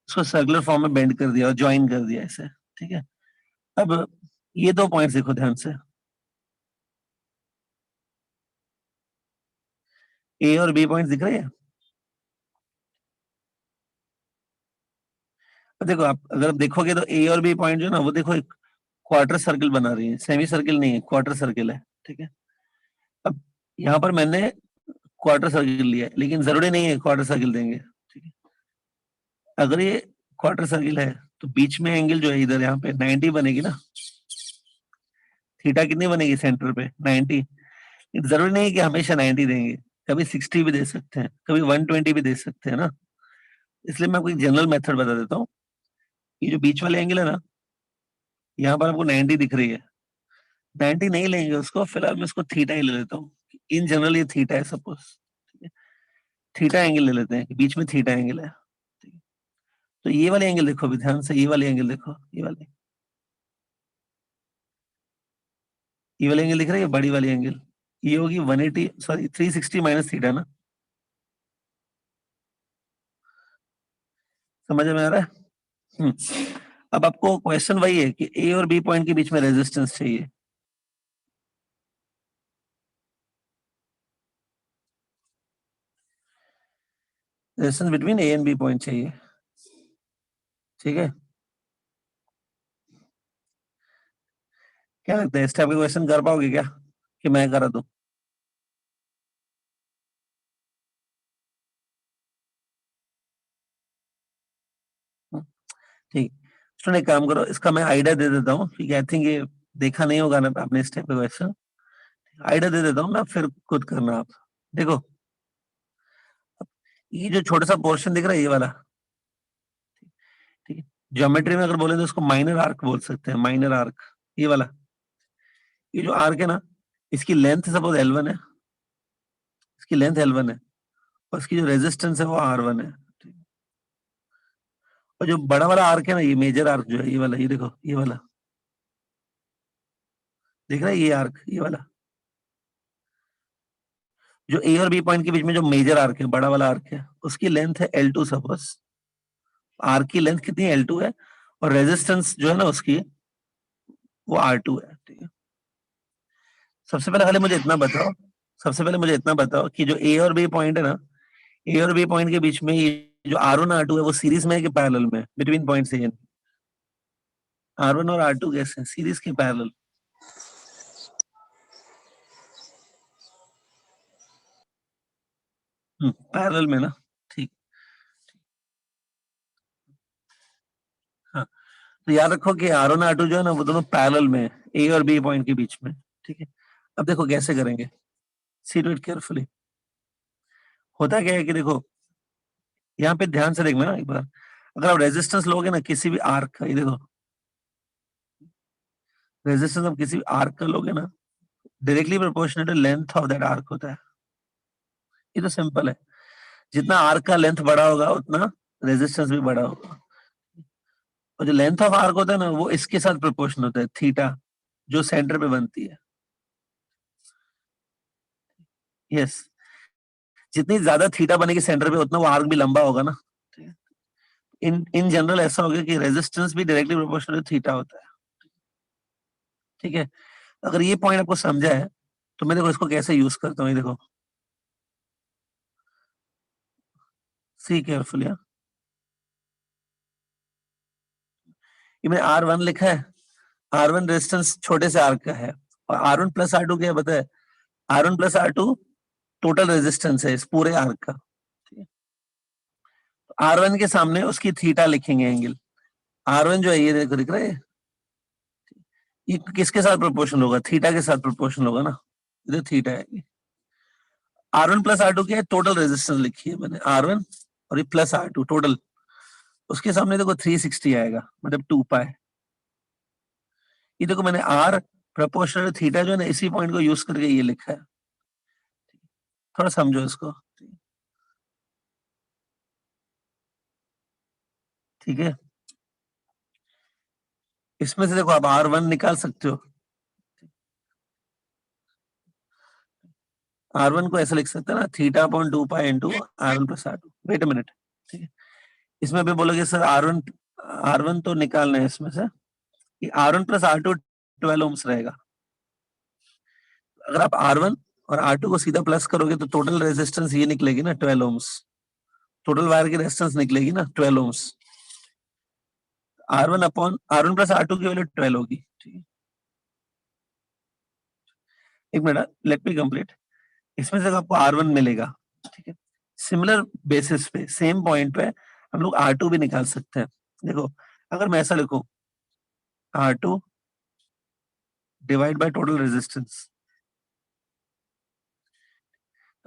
S1: इसको सर्कुलर फॉर्म में बेंड कर दिया और ज्वाइन कर दिया ऐसे। ठीक है, अब ये दो पॉइंट्स देखो ध्यान से, ए और बी पॉइंट दिख रहे हैं। अब देखो, आप अगर देखोगे तो ए और बी पॉइंट जो है ना, वो देखो एक क्वार्टर सर्किल बना रही है, सेमी सर्किल नहीं है, क्वार्टर सर्किल है। ठीक है, अब यहाँ पर मैंने क्वार्टर सर्किल लिया है, लेकिन जरूरी नहीं है क्वार्टर सर्किल देंगे। ठीक है, अगर ये क्वार्टर सर्किल है तो बीच में एंगल जो है इधर यहाँ पे 90 बनेगी ना। थीटा कितनी बनेगी सेंटर पे? 90। जरूरी नहीं है कि हमेशा 90 देंगे, कभी 60 भी दे सकते हैं, कभी 120 भी दे सकते हैं ना। इसलिए मैं आपको एक जनरल मेथड बता देता हूँ। ये जो बीच वाले एंगल है ना, यहाँ पर आपको 90 दिख रही है, 90 नहीं लेंगे उसको, फिलहाल मैं इसको थीटा ही ले लेता हूँ। इन जनरल ये थीटा है सपोज, थीटा एंगल ले लेते हैं कि बीच में थीटा एंगल है। ठीक है? तो ये वाले एंगल देखो अभी ध्यान से, ये वाले एंगल देखो, ये वाले एंगल दिख रहा है, ये बड़ी वाली एंगल, ये होगी 180, सॉरी 360 माइनस थीटा ना। समझ में आ रहा है? अब आपको क्वेश्चन वही है कि ए और बी पॉइंट के बीच में रेजिस्टेंस चाहिए। Resistance between A and B point चाहिए। ठीक है, क्या लगता है इस टाइप के क्वेश्चन कर पाओगे क्या, कि मैं करा दूं? हम्म, ठीक। स्टूडेंट एक काम करो, इसका मैं आइडिया दे देता हूँ। ठीक है, आई थिंक ये देखा नहीं होगा ना आपने इस टाइप का क्वेश्चन। आइडिया दे देता हूँ मैं, फिर खुद करना आप। देखो, ये जो छोटा सा पोर्शन दिख रहा है ये वाला, ठीक है, ज्योमेट्री में अगर बोले तो इसको माइनर आर्क बोल सकते हैं, माइनर आर्क। ये वाला, ये जो आर्क है ना, इसकी लेंथ सपोज L1 है, इसकी लेंथ L1 है, और इसकी जो रेजिस्टेंस है वो R1 है। ठीक है? और जो बड़ा वाला आर्क है ना, ये मेजर आर्क जो है, ये वाला, ये देखो ये वाला, देख रहा है ये आर्क, ये वाला जो ए और बी पॉइंट के बीच में जो मेजर आर्क है, बड़ा वाला आर्क है, उसकी लेंथ है L2 सपोज। आर्क की लेंथ कितनी है? L2 है, और रेजिस्टेंस जो है ना उसकी, वो R2 है। ठीक है, सबसे पहले खाली मुझे इतना बताओ, सबसे पहले मुझे इतना बताओ कि जो ए और बी पॉइंट है ना, ए और बी पॉइंट के बीच में ये जो R1 R2 है, वो सीरीज में है कि पैरेलल में? Between point A and R1 और R2 कैसे सीरीज के पैरेलल? पैरेलल में ना, ठीक। हाँ, तो याद रखो कि R1 R2 जो है ना वो दोनों पैरेलल में है, A और B पॉइंट के बीच में, ठीक है। अब देखो कैसे करेंगे, सी टू इट केयरफुली। होता क्या है कि देखो यहाँ पे ध्यान से देखना एक बार, अगर आप रेजिस्टेंस लोगे ना किसी भी आर्क का, ये देखो रेजिस्टेंस आप किसी भी आर्क का लोगे ना, directly proportional to length of that arc होता है। ये तो सिंपल है, जितना आर्क का लेंथ बड़ा होगा उतना रेजिस्टेंस भी बड़ा होगा। और जो लेंथ ऑफ आर्क होता है ना वो इसके साथ प्रोपोर्शनल होता है, थीटा, जो सेंटर पे बनती है। यस, जितनी ज्यादा थीटा बनेगी सेंटर पे उतना वो आर्क भी लंबा होगा ना। इन इन जनरल ऐसा होगा कि रेजिस्टेंस भी डायरेक्टली प्रोपोर्शनल थीटा होता है, ठीक है। अगर ये पॉइंट आपको समझा है तो मैं देखो इसको कैसे यूज करता हूँ, ये देखो सी केयरफुली। ये मैंने R1 लिखा है, R1 रेजिस्टेंस छोटे से आर्क का है, और R1 प्लस R2 क्या पता है, R1 plus R2 total resistance है इस पूरे आर्क का। R1 के सामने उसकी थीटा लिखेंगे एंगल, R1 जो है ये देखो दिख रहा है, ये किसके साथ प्रोपोर्शनल होगा, थीटा के साथ प्रोपोर्शनल होगा ना, ये थीटा है। R1 प्लस R2 क्या है, टोटल रेजिस्टेंस लिखी है मैंने R1, और ये प्लस R2 टोटल, उसके सामने देखो 360 आएगा, मतलब 2 पाई। ये देखो मैंने R प्रोपोर्शनल थीटा जो है ना इसी पॉइंट को यूज करके ये लिखा है, थोड़ा समझो इसको, ठीक है। इसमें से देखो आप R1 निकाल सकते हो, R1 को ऐसा लिख सकते हैं ना, theta upon 2 pi into R1 plus R2। Wait a minute, ठीक है। इसमें भी बोलोगे सर R1 तो निकालना है इसमें से, कि R1 प्लस R2 12 ओम्स रहेगा। अगर आप R1 और R2 को सीधा प्लस करोगे तो टोटल रेजिस्टेंस ये निकलेगी ना 12 ओम्स, टोटल वायर की रेजिस्टेंस निकलेगी ना 12 ओम्स। R1 प्लस R2 की वैल्यू 12 होगी, ठीक है। एक मिनट, लेट मी कंप्लीट। इसमें से आपको R1 मिलेगा, ठीक है। सिमिलर बेसिस पे सेम पॉइंट पे हम लोग R2 भी निकाल सकते हैं। देखो अगर मैं ऐसा लिखूं, R2 divide by total resistance,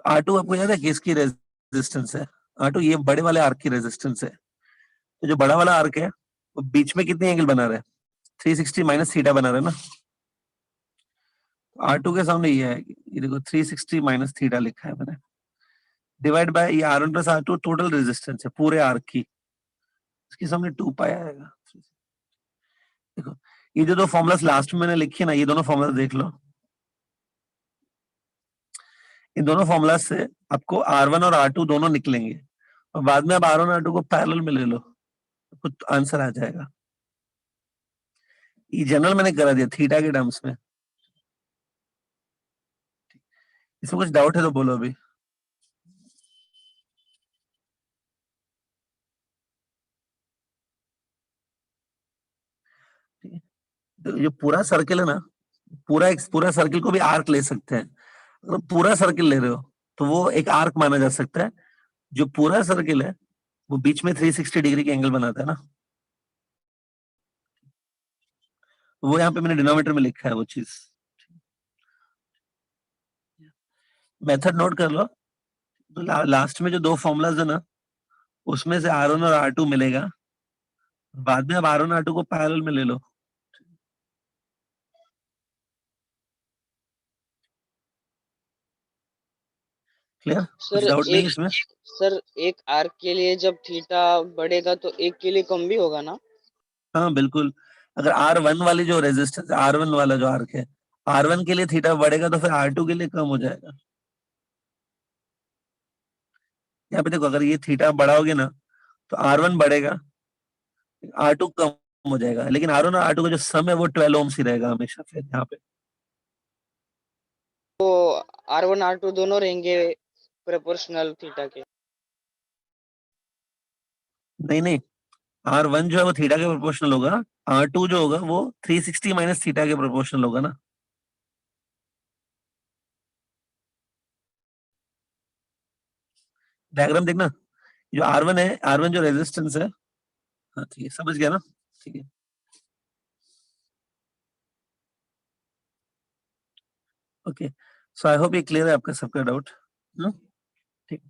S1: R2 आपको याद है किसकी रेजिस्टेंस है, R2 ये बड़े वाले आर्क की रेजिस्टेंस है। तो जो बड़ा वाला आर्क है वो बीच में कितनी एंगल बना रहा है, 360 माइनस थीटा बना रहा है ना। R2 के सामने ये है, ये देखो 360 माइनस थीटा लिखा है मैंने, डिवाइड बाय ये R1 plus R2 total resistance है पूरे आर्क की, इसके सामने 2 पाई आएगा। देखो ये जो दो फॉर्मुलास लास्ट में मैंने लिखे ना, ये दोनों फॉर्मुलास देख लो, इन दोनों फॉर्मुलास से आपको R1 और R2 दोनों निकलेंगे, और बाद में आप R1 R2 को पैरेलल में ले लो, कुछ आंसर आ जाएगा। ये जनरल मैंने करा दिया थीटा के टर्म्स में। इसमें कुछ डाउट है तो बोलो अभी। तो ये पूरा सर्किल है ना, पूरा सर्किल को भी आर्क ले सकते हैं। अगर पूरा सर्किल ले रहे हो तो वो एक आर्क माना जा सकता है। जो पूरा सर्किल है वो बीच में 360 डिग्री के एंगल बनाता है ना, वो यहाँ पे मैंने डिनोमिनेटर में लिखा है वो चीज। मेथड नोट कर लो, तो लास्ट में जो दो फॉर्मुलाज है ना उसमें से R1 और R2 मिलेगा, बाद में आप R1 R2 को पैरेलल में ले लो। क्लियर, कुछ
S3: सर
S1: डाउट नहीं
S3: एक
S1: इसमें।
S3: सर एक आर्क के लिए जब थीटा बढ़ेगा तो एक के लिए कम भी होगा ना?
S1: हाँ बिल्कुल, अगर R1 वाली जो रेजिस्टेंस R1 वाला जो आर्क है, R1 के लिए थीटा बढ़ेगा तो फिर R2 के लिए कम हो जाएगा। यहाँ पे देखो अगर ये थीटा बढ़ाओगे ना तो R1 बढ़ेगा, R2 कम हो जाएगा, लेकिन R1 और R2 का जो सम है वो 12 ओम्स ही रहेगा हमेशा फिर यहाँ पे।
S3: तो R1 R2 दोनों रहेंगे प्रोपोर्शनल थीटा के।
S1: नहीं नहीं, R1 जो है वो थीटा के प्रोपोर्शनल होगा, R2 जो होगा वो 360 माइनस थीटा के प्रोपोर्शनल होगा ना। डायग्राम देखना, जो R1 है, R1 जो रेजिस्टेंस है, हाँ ठीक है, समझ गया ना, ठीक है। ओके, सो आई होप ये क्लियर है आपका सबका डाउट। ठीक,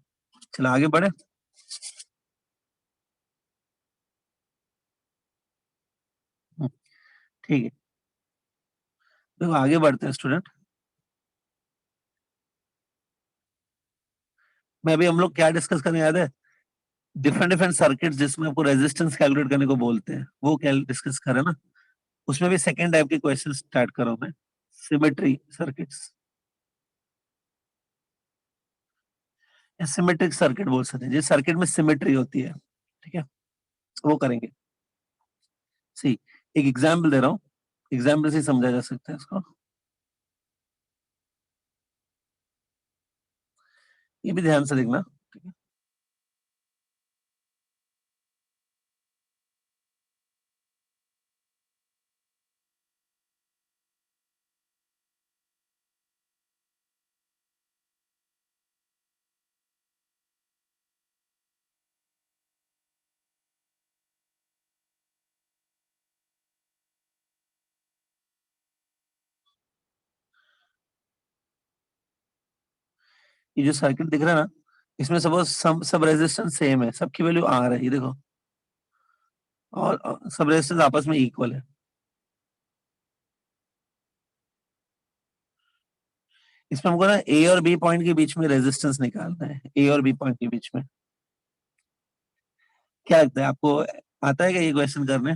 S1: चलो आगे बढ़े। ठीक है, देखो आगे बढ़ते हैं स्टूडेंट। मैं अभी हम लोग क्या डिस्कस करने याद है, डिफरेंट डिफरेंट सर्किट्स जिसमें आपको रेजिस्टेंस कैलकुलेट करने को बोलते हैं, वो क्या डिस्कस करें ना। उसमें भी सेकंड टाइप के क्वेश्चन स्टार्ट करो मैं, सिमेट्री सर्किट्स या सिमेट्रिक सर्किट बोल सकते हैं, जिस सर्किट में सिमेट्री होती है, ठीक है, वो करेंगे। सी, एक एग्जाम्पल दे रहा हूँ, एग्जाम्पल से समझा जा सकता है इसको। ये भी ध्यान से देखना, ठीक है। ये जो सर्किट दिख रहा है ना, इसमें सपोज सब रेजिस्टेंस सेम है, सबकी वैल्यू आर है, ये देखो, और सब रेजिस्टेंस आपस में इक्वल है। इसमें हमको ना ए और बी पॉइंट के बीच में रेजिस्टेंस निकालना है, ए और बी पॉइंट के बीच में। क्या लगता है आपको, आता है क्या ये क्वेश्चन करने?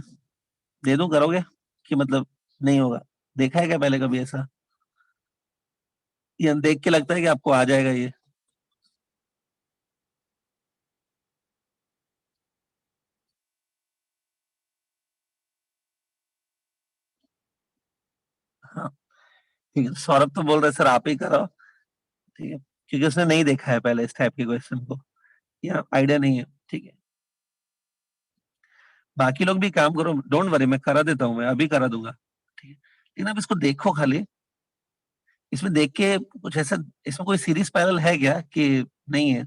S1: दे दूं, करोगे कि मतलब नहीं होगा? देखा है क्या पहले कभी ऐसा? ये देख के लगता है कि आपको आ जाएगा ये? हाँ ठीक है, सौरभ तो बोल रहे सर आप ही करो, ठीक है, क्योंकि उसने नहीं देखा है पहले इस टाइप के क्वेश्चन को, या आइडिया नहीं है, ठीक है। बाकी लोग भी काम करो, डोंट वरी, मैं करा देता हूँ, मैं अभी करा दूंगा, ठीक है। लेकिन आप इसको देखो खाली, इसमें देख के कुछ ऐसा, इसमें कोई सीरीज पैरेलल है क्या कि नहीं है?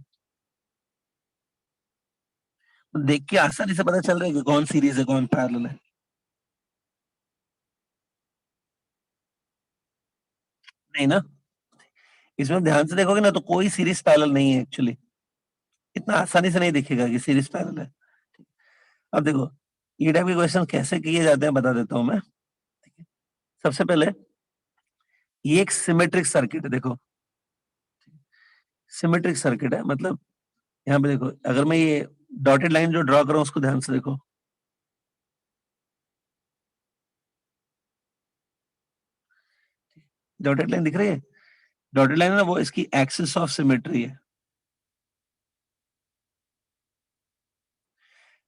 S1: देख के आसानी से पता चल रहा है कि कौन सीरीज है कौन पैरेलल है? नहीं ना, इसमें ध्यान से देखोगे ना तो कोई सीरीज पैरेलल नहीं है एक्चुअली, इतना आसानी से नहीं दिखेगा कि सीरीज पैरेलल है। अब देखो, ये टाइप के क्वेश्चन कैसे किए जाते हैं बता देता हूँ मैं। सबसे पहले, ये एक सिमेट्रिक सर्किट है, देखो सिमेट्रिक सर्किट है, मतलब यहाँ पे देखो, अगर मैं ये डॉटेड लाइन जो ड्रॉ करूँ उसको ध्यान से देखो, डॉटेड लाइन दिख रही है? डॉटेड लाइन है ना, वो इसकी एक्सिस ऑफ सिमेट्री है।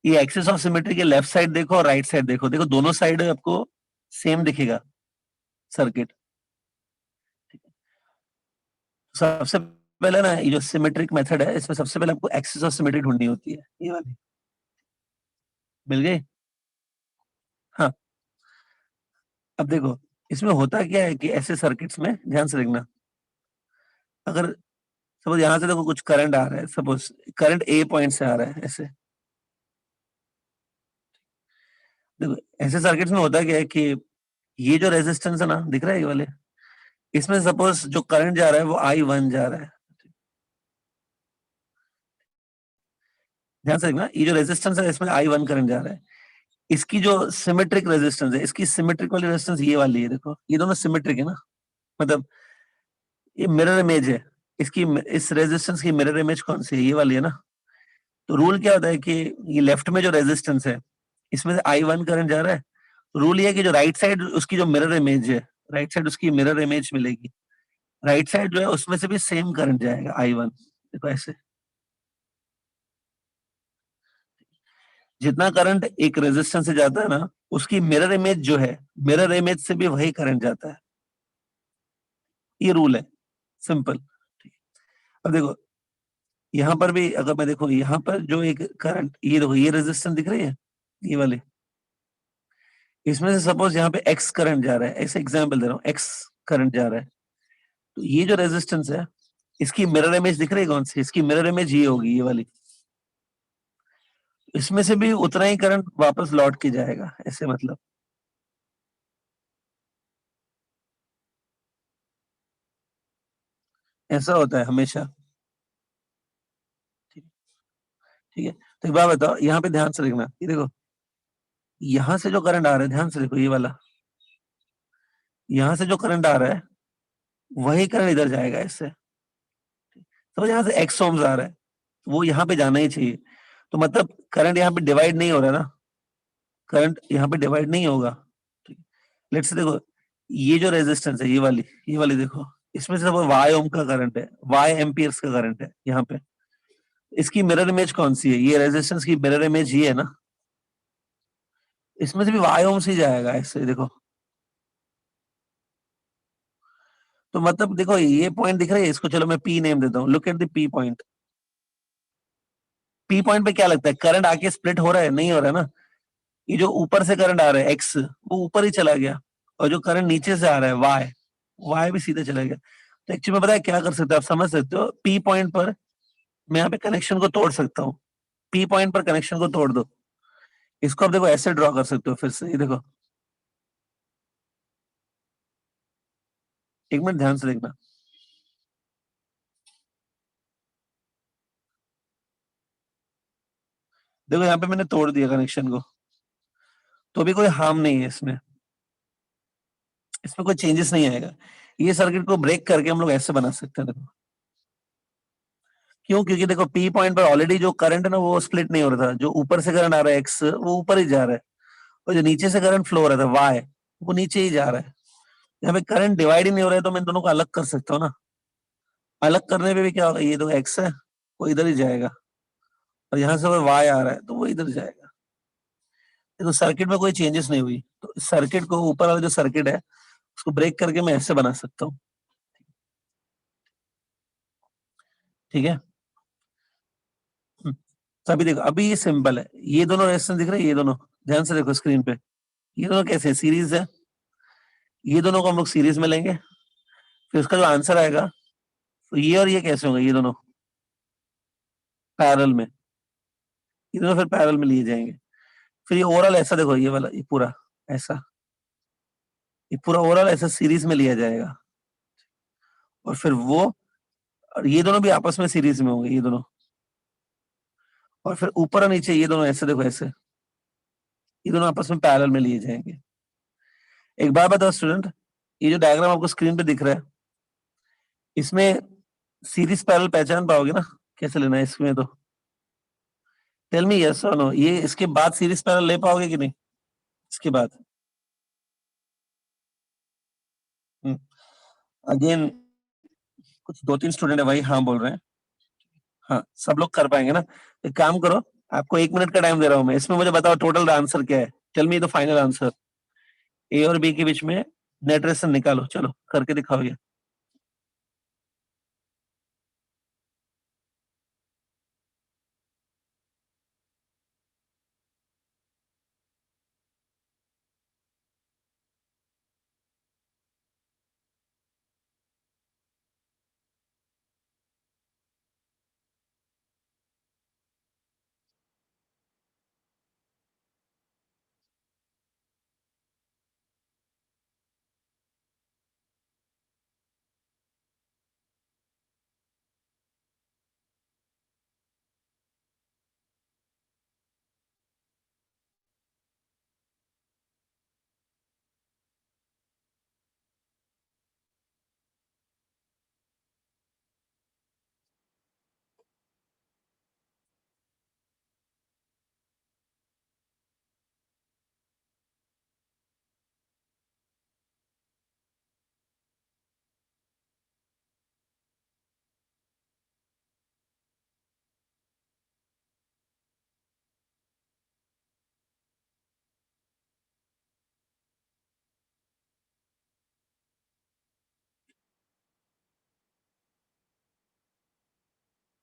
S1: ये एक्सिस ऑफ सिमेट्री के लेफ्ट साइड देखो और राइट साइड देखो, देखो दोनों साइड आपको सेम दिखेगा सर्किट। सबसे पहले ना, ये जो सिमेट्रिक मेथड है, इसमें सबसे पहले आपको एक्सिस ऑफ सिमेट्री ढूंढनी होती है, ये वाली मिल गई। हाँ, अब देखो, इसमें होता क्या है कि ऐसे सर्किट्स में ध्यान से देखना, अगर सपोज यहाँ से देखो कुछ करंट आ रहा है, सपोज करंट ए पॉइंट से आ रहा है ऐसे, देखो ऐसे सर्किट्स में होता क्या है कि ये जो रेजिस्टेंस है ना, दिख रहा है ये वाले, इसमें सपोज जो करंट जा रहा है वो I1 जा रहा है। ध्यान से देखना, ये जो रेजिस्टेंस है इसमें I1 करंट जा रहा है, इसकी जो सिमेट्रिक रेजिस्टेंस है, इसकी सिमेट्रिक वाली रेजिस्टेंस ये वाली है, देखो ये दोनों सिमेट्रिक है ना, मतलब ये मिरर इमेज है, इसकी इस रेजिस्टेंस की मिरर इमेज कौन सी है? ये वाली है ना। तो रूल क्या होता है कि ये लेफ्ट में जो रेजिस्टेंस है, इसमें से I1 करंट जा रहा है, तो रूल ये है कि जो राइट साइड उसकी जो मिरर इमेज है, राइट साइड उसकी मिरर इमेज मिलेगी, राइट साइड जो है उसमें से भी सेम करंट जाएगा I1, देखो ऐसे, जितना करंट एक रेजिस्टेंस से जाता है ना, उसकी मिरर इमेज जो है, मिरर इमेज से भी वही करंट जाता है, ये रूल है, सिंपल। अब देखो, यहाँ पर भी अगर मैं देखो, यहाँ पर जो एक करंट, ये देखो ये रेजिस्टेंस दिख रही है, ये वाली, इसमें से सपोज यहाँ पे एक्स करंट जा रहा है, ऐसे एग्जांपल दे रहा हूँ, एक्स करंट जा रहा है, तो ये जो रेजिस्टेंस है इसकी मिरर इमेज दिख रही है कौन सी? इसकी मिरर इमेज ये होगी, ये वाली। इसमें से भी उतना ही करंट वापस लौट के जाएगा, ऐसे मतलब। ऐसा होता है हमेशा। ठीक ठीक है, तो एक बात बताओ, यहाँ पे ध्यान से देखना, ये देखो, यहां से जो करंट आ रहा है, ध्यान से देखो, ये वाला, यहां से जो करंट आ रहा है, वही करंट इधर जाएगा इससे। तो यहाँ से एक्स ओम्स आ रहा है, वो यहाँ पे जाना ही चाहिए। तो मतलब करंट यहाँ पे डिवाइड नहीं हो रहा ना, करंट यहाँ पे डिवाइड नहीं होगा। लेट्स देखो, ये जो रेजिस्टेंस है, ये वाली देखो, इसमें से वाई ओम का करंट है, वाई एम्पियर्स का करंट है यहाँ पे। इसकी मिरर इमेज कौन सी है? ये रेजिस्टेंस की मिरर इमेज ये है ना, इसमें से भी वाई ओम से ही जाएगा ऐसे, देखो। तो मतलब देखो, ये पॉइंट दिख रहा है, इसको चलो मैं पी नेम देता हूँ, look at the P point. P point पे क्या लगता है, करंट आके स्प्लिट हो रहा है? नहीं हो रहा है ना। ये जो ऊपर से करंट आ रहा है एक्स, वो ऊपर ही चला गया, और जो करंट नीचे से आ रहा है वाई, वाई भी सीधे चला गया। तो एक्चुअली में पता है क्या कर सकते हो, आप समझ सकते हो, पी पॉइंट पर मैं यहाँ पे कनेक्शन को तोड़ सकता हूँ। पी पॉइंट पर कनेक्शन को तोड़ दो। इसको आप देखो ऐसे ड्रॉ कर सकते हो फिर से, ये देखो, एक मिनट ध्यान से देखना। देखो यहाँ पे मैंने तोड़ दिया कनेक्शन को, तो भी कोई हार्म नहीं है इसमें, इसमें कोई चेंजेस नहीं आएगा। ये सर्किट को ब्रेक करके हम लोग ऐसे बना सकते हैं, देखो। क्यों? क्योंकि देखो, पी पॉइंट पर ऑलरेडी जो करंट है ना, वो स्प्लिट नहीं हो रहा था। जो ऊपर से करंट आ रहा है एक्स, वो ऊपर ही जा रहा है, और जो नीचे से करंट फ्लो हो रहा था वाई, वो नीचे ही जा रहा है। यहाँ पे करंट डिवाइड ही नहीं हो रहा है, तो मैं दोनों को अलग कर सकता हूँ ना। अलग करने पे भी क्या होगा, ये तो एक्स है, वो इधर ही जाएगा, और यहाँ से अगर वाई आ रहा है तो वो इधर जाएगा। तो सर्किट में कोई चेंजेस नहीं हुई, तो सर्किट को, ऊपर वाला जो सर्किट है, उसको ब्रेक करके मैं ऐसे बना सकता हूँ। ठीक है। तो अभी देखो, अभी ये सिंपल है, ये दोनों रेजिस्टेंस दिख रहे हैं, ये दोनों, ध्यान से देखो स्क्रीन पे, ये दोनों कैसे सीरीज है, ये दोनों को हम लोग सीरीज में लेंगे। फिर उसका जो आंसर आएगा, तो ये और ये कैसे होंगे, ये दोनों पैरेलल में, ये दोनों फिर पैरेलल में लिए जाएंगे। फिर ये ओवरऑल ऐसा देखो, ये वाला, ये पूरा ऐसा, ये पूरा ओवरऑल ऐसा सीरीज में लिया जाएगा। और फिर वो, और ये दोनों भी आपस में सीरीज में होंगे, ये दोनों। और फिर ऊपर और नीचे ये दोनों ऐसे देखो, ऐसे, ये दोनों आपस में पैरेलल में लिए जाएंगे। एक बात बताओ स्टूडेंट, ये जो डायग्राम आपको स्क्रीन पे दिख रहा है, इसमें सीरीज पैरेलल पहचान पाओगे ना, कैसे लेना है इसमें? तो टेल मी यस और नो, ये इसके बाद सीरीज पैरेलल ले पाओगे कि नहीं इसके बाद? अगेन, कुछ दो तीन स्टूडेंट है भाई, हाँ बोल रहे हैं। हाँ, सब लोग कर पाएंगे ना? एक काम करो, आपको 1 मिनट का टाइम दे रहा हूँ मैं, इसमें मुझे बताओ टोटल आंसर क्या है। Tell me the final answer. A और बी के बीच में नेट रेशन निकालो, चलो करके दिखाओ ये।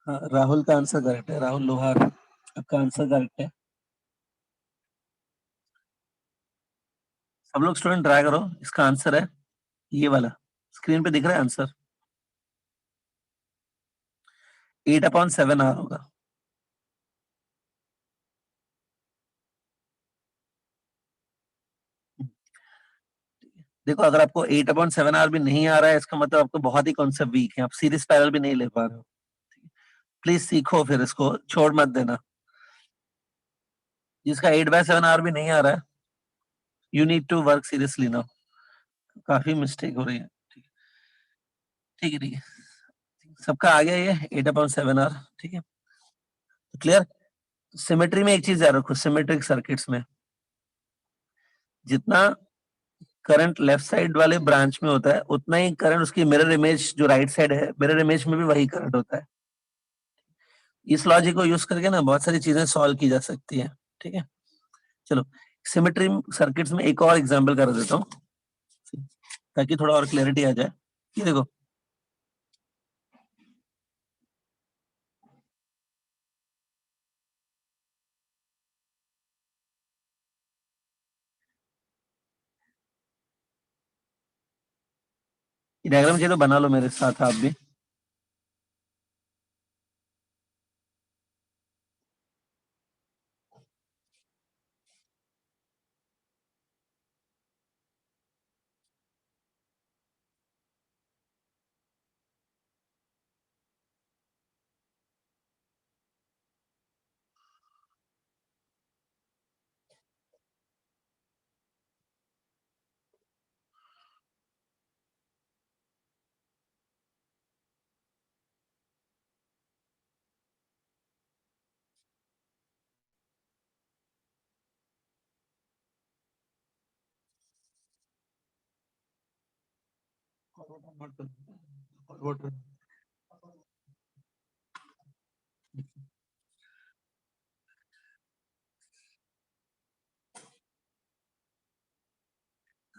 S1: हाँ, राहुल का आंसर करेक्ट है, राहुल लोहार, आपका आंसर करेक्ट है। सब लोग स्टूडेंट ट्राई करो, इसका आंसर है ये वाला, स्क्रीन पे दिख रहा है आंसर। 8/7R होगा। देखो अगर आपको 8/7R भी नहीं आ रहा है, इसका मतलब आपको बहुत ही कॉन्सेप्ट वीक है, आप सीरीज पैरेलल भी नहीं ले पा रहे हो। प्लीज सीखो, फिर इसको छोड़ मत देना। जिसका 8/7R भी नहीं आ रहा है, you need to work seriously now. काफी मिस्टेक हो रही है। ठीक है, ठीक है, सबका आ गया ये 8/7R। ठीक है, तो क्लियर। सिमेट्री में एक चीज याद रखो, सिमेट्रिक सर्किट्स में जितना करंट लेफ्ट साइड वाले ब्रांच में होता है, उतना ही करंट उसकी मिरर इमेज जो राइट साइड है, मिरर इमेज में भी वही करंट होता है। इस लॉजिक को यूज करके ना बहुत सारी चीजें सॉल्व की जा सकती है। ठीक है, चलो सिमेट्री सर्किट्स में एक और एग्जांपल कर देता हूँ ताकि थोड़ा और क्लैरिटी आ जाए। ये देखो, ये डायग्राम चाहिए तो बना लो मेरे साथ आप भी।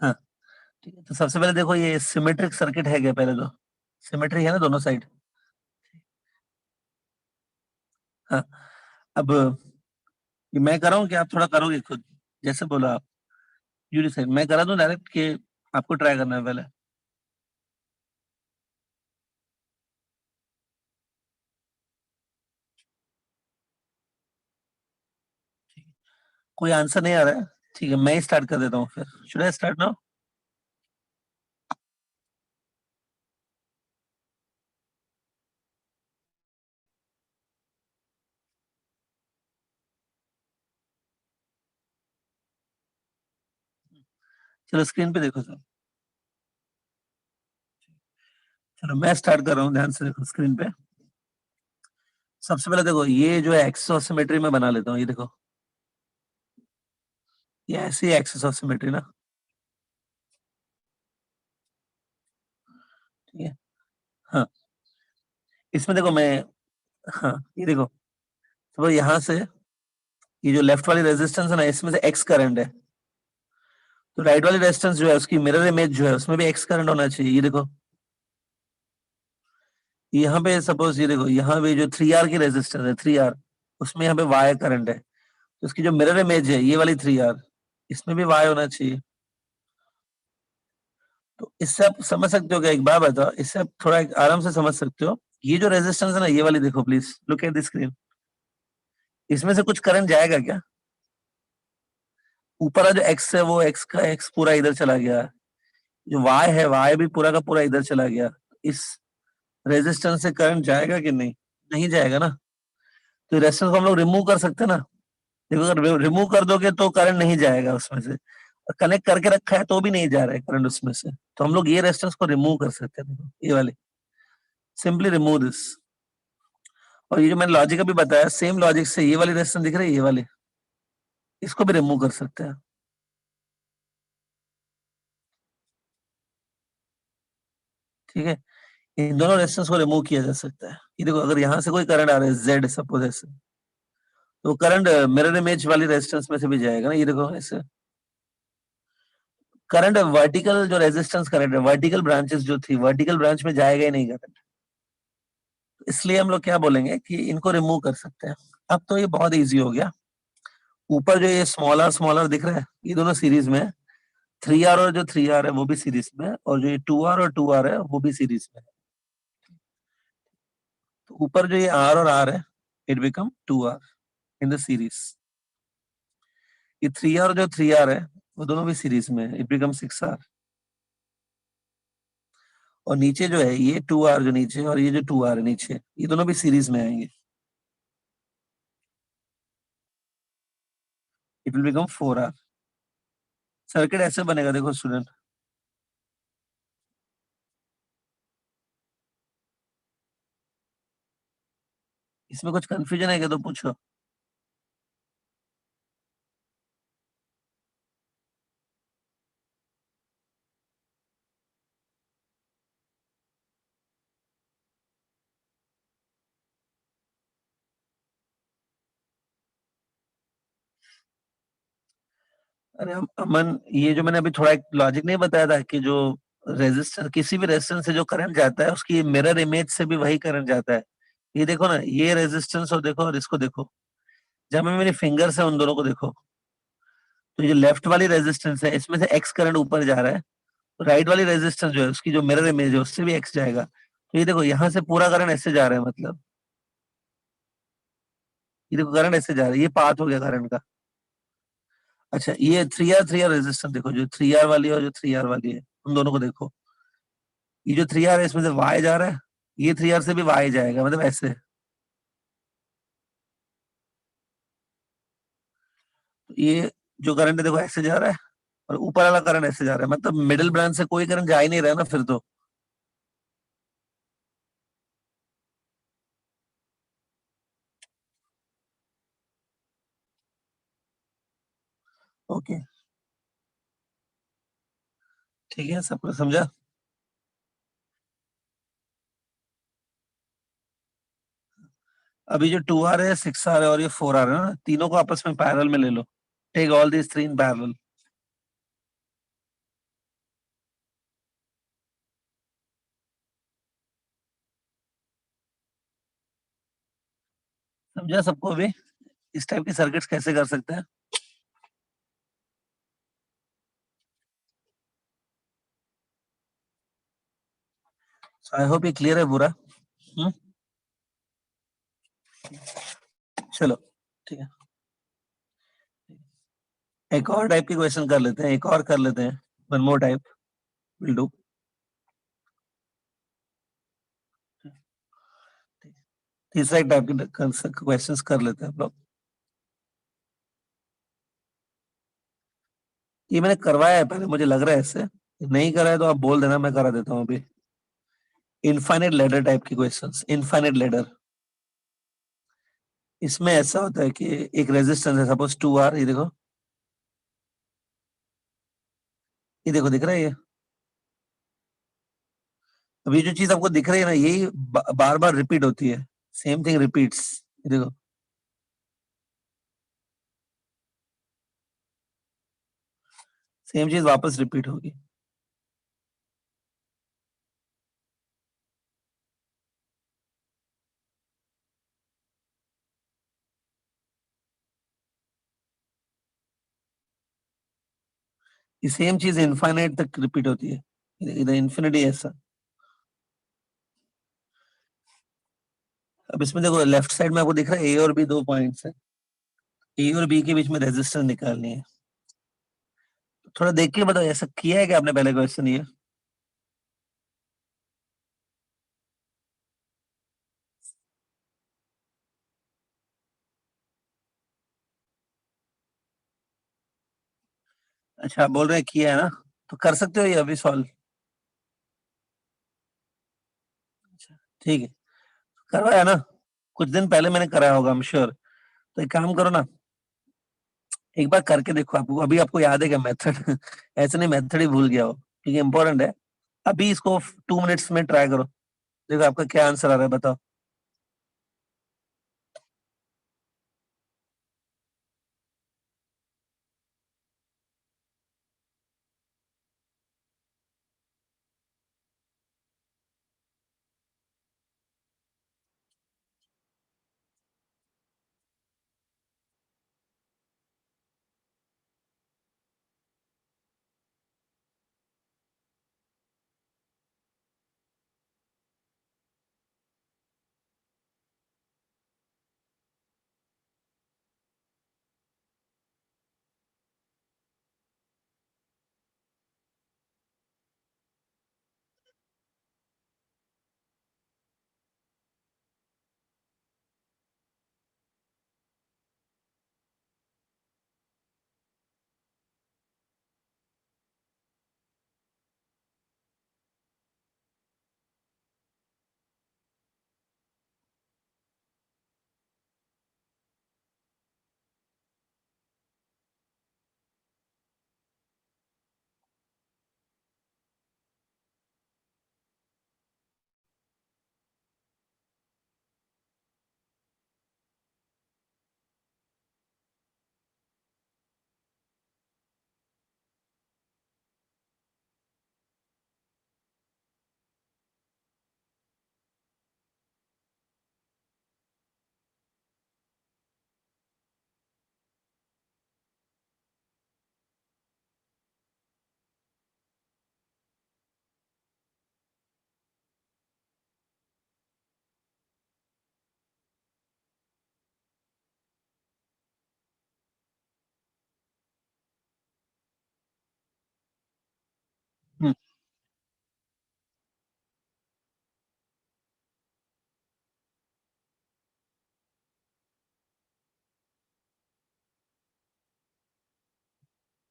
S1: हाँ, ठीक है, तो सबसे पहले देखो ये सिमेट्रिक सर्किट है क्या, पहले तो सिमेट्री है ना दोनों साइड। हाँ, अब ये मैं कर रहा हूँ कि आप थोड़ा करोगे खुद, जैसे बोला आप। यू डिसाइड, मैं करा दूं डायरेक्ट कि आपको ट्राई करना है पहले। कोई आंसर नहीं आ रहा है, ठीक है, मैं ही स्टार्ट कर देता हूँ फिर। Should I start now? चलो स्क्रीन पे देखो सर। चलो मैं स्टार्ट कर रहा हूँ, ध्यान से देखो स्क्रीन पे। सबसे पहले देखो ये जो है एक्सिस ऑफ सिमेट्री में बना लेता हूँ, ये देखो ये ऐसी एक्सिस ऑफ सिमेट्री ना। ठीक है, हाँ, इसमें देखो मैं, हाँ ये देखो, तो यहाँ से ये जो लेफ्ट वाली रेजिस्टेंस है ना, इसमें से एक्स करंट है, तो राइट वाली रेजिस्टेंस जो है उसकी मिरर इमेज जो है उसमें भी एक्स करंट होना चाहिए। ये देखो यहाँ पे सपोज, ये देखो यहाँ पे जो 3R की रेजिस्टेंस है, 3R, उसमें यहाँ पे वाई करंट है, तो उसकी जो मिरर इमेज है ये वाली 3R, इसमें भी वाई होना चाहिए। तो इससे आप समझ सकते हो क्या, एक बात बताओ, इससे आप थोड़ा एक आराम से समझ सकते हो। ये जो रेजिस्टेंस है ना, ये वाली देखो, please look at the screen. इसमें से कुछ करंट जाएगा क्या? ऊपर का जो एक्स है वो एक्स का एक्स पूरा इधर चला गया, जो वाई है वाई भी पूरा का पूरा इधर चला गया। इस रेजिस्टेंस से करंट जाएगा कि नहीं? नहीं जाएगा ना, तो रेजिस्टेंस को हम लोग रिमूव कर सकते हैं ना। देखो अगर रिमूव कर दोगे तो करंट नहीं जाएगा उसमें से, और कनेक्ट करके रखा है तो भी नहीं जा रहा है करंट उसमें से, तो हम लोग ये रेजिस्टेंस को रिमूव कर सकते हैं। देखो ये वाले, सिंपली रिमूव दिस। और ये जो मैंने लॉजिक अभी बताया, सेम लॉजिक से ये वाली रेजिस्टेंस दिख रही है, ये वाली, इसको भी रिमूव कर सकते हैं। ठीक है, इन दोनों रेजिस्टेंस को रिमूव किया जा सकता है। ये देखो अगर यहाँ से कोई करंट आ रहा है जेड सपोज ऐसे, तो करंट मिरर इमेज वाली रेजिस्टेंस में से भी जाएगा ना। ये देखो ऐसे करंट वर्टिकल जो रेजिस्टेंस करंट है, वर्टिकल ब्रांचेस जो थी, वर्टिकल ब्रांच में जाएगा ही नहीं करंट, इसलिए हम लोग क्या बोलेंगे कि इनको रिमूव कर सकते हैं। अब तो ये बहुत इजी हो गया। ऊपर जो ये स्मॉलर स्मॉलर दिख रहा है, ये दोनों सीरीज में है। 3R और जो 3R है वो भी सीरीज में है, और जो ये 2R और 2R है वो भी सीरीज में है। तो ऊपर जो ये R और R है, it become 2R in the series. ये 3R जो 3R है, वो दोनों भी सीरीज में है, it becomes 6R. और नीचे जो है ये 2R जो नीचे और ये जो 2R है नीचे, ये दोनों भी सीरीज में आएंगे. It will become 4R. Circuit ऐसे बनेगा, देखो स्टूडेंट. इसमें कुछ कंफ्यूजन है क्या तो पूछो. अरे अमन, ये जो मैंने अभी थोड़ा एक लॉजिक नहीं बताया था कि जो रेजिस्टर, किसी भी रेजिस्टेंस से जो करंट जाता है उसकी मिरर इमेज से भी वही करंट जाता है. ये देखो ना, ये रेजिस्टेंस और देखो और इसको देखो. जब मैं मेरी फिंगर से उन दोनों को देखो, तो ये लेफ्ट वाली रेजिस्टेंस है, इसमें से एक्स करंट ऊपर जा रहा है. तो राइट वाली रेजिस्टेंस जो है उसकी जो मिरर इमेज है उससे भी एक्स जाएगा. तो ये देखो यहाँ से पूरा करंट ऐसे जा रहा है, मतलब ये देखो करंट ऐसे जा रहा है, ये पाथ हो गया करंट का. अच्छा, ये 3R रेजिस्टेंस देखो, जो 3R वाली है और जो 3R वाली है, उन दोनों को देखो. ये जो 3R है इसमें से वाई जा रहा है, ये 3R से भी वाई जाएगा, मतलब ऐसे. तो ये जो करंट है देखो ऐसे जा रहा है, और ऊपर वाला करंट ऐसे जा रहा है, मतलब मिडिल ब्रांच से कोई करंट जा ही नहीं रहा है ना फिर तो. ओके, ठीक है, सबको समझा. अभी जो 2R है, 6R है और ये 4R है ना, तीनों को आपस में पैरेलल में ले लो. Take all these three in parallel. समझा सबको अभी इस टाइप की सर्किट्स कैसे कर सकते हैं. आई होप ये क्लियर है पूरा. हम्म, चलो, ठीक है. एक और टाइप के क्वेश्चन कर लेते हैं, एक और कर लेते हैं. One more type will do. तीसरा एक टाइप के क्वेश्चंस कर लेते हैं हम लोग. ये मैंने करवाया है पहले, मुझे लग रहा है ऐसे. नहीं करा है तो आप बोल देना, मैं करा देता हूँ अभी. इनफाइनाइट लेडर टाइप के क्वेश्चंस. इनफाइनाइट लेडर, इसमें ऐसा होता है कि एक रेजिस्टेंस है, सपोज 2R. ये देखो दिख रहा है ये. अब ये जो चीज आपको दिख रही है ना, यही बार बार रिपीट होती है. Same thing repeats. ये देखो, सेम चीज वापस रिपीट होगी. ये सेम चीज इनफाइनाइट तक रिपीट होती है. इधर इन्फिनिटी ऐसा. अब इसमें देखो लेफ्ट साइड में आपको दिख रहा है ए और बी, दो पॉइंट्स है. ए और बी के बीच में रेजिस्टेंस निकालनी है. थोड़ा देख के बताओ, ऐसा किया है कि आपने पहले क्वेश्चन ये. अच्छा, आप बोल रहे हैं किया है ना, तो कर सकते हो ये अभी सॉल्व. ठीक है, करवाया ना. कुछ दिन पहले मैंने कराया होगा, आई एम श्योर. तो एक काम करो ना, एक बार करके देखो. आपको अभी आपको याद है क्या मेथड? ऐसे नहीं मेथड ही भूल गया हो, क्योंकि इंपॉर्टेंट है. अभी इसको 2 मिनट्स में ट्राई करो. देखो आपका क्या आंसर आ रहा है, बताओ.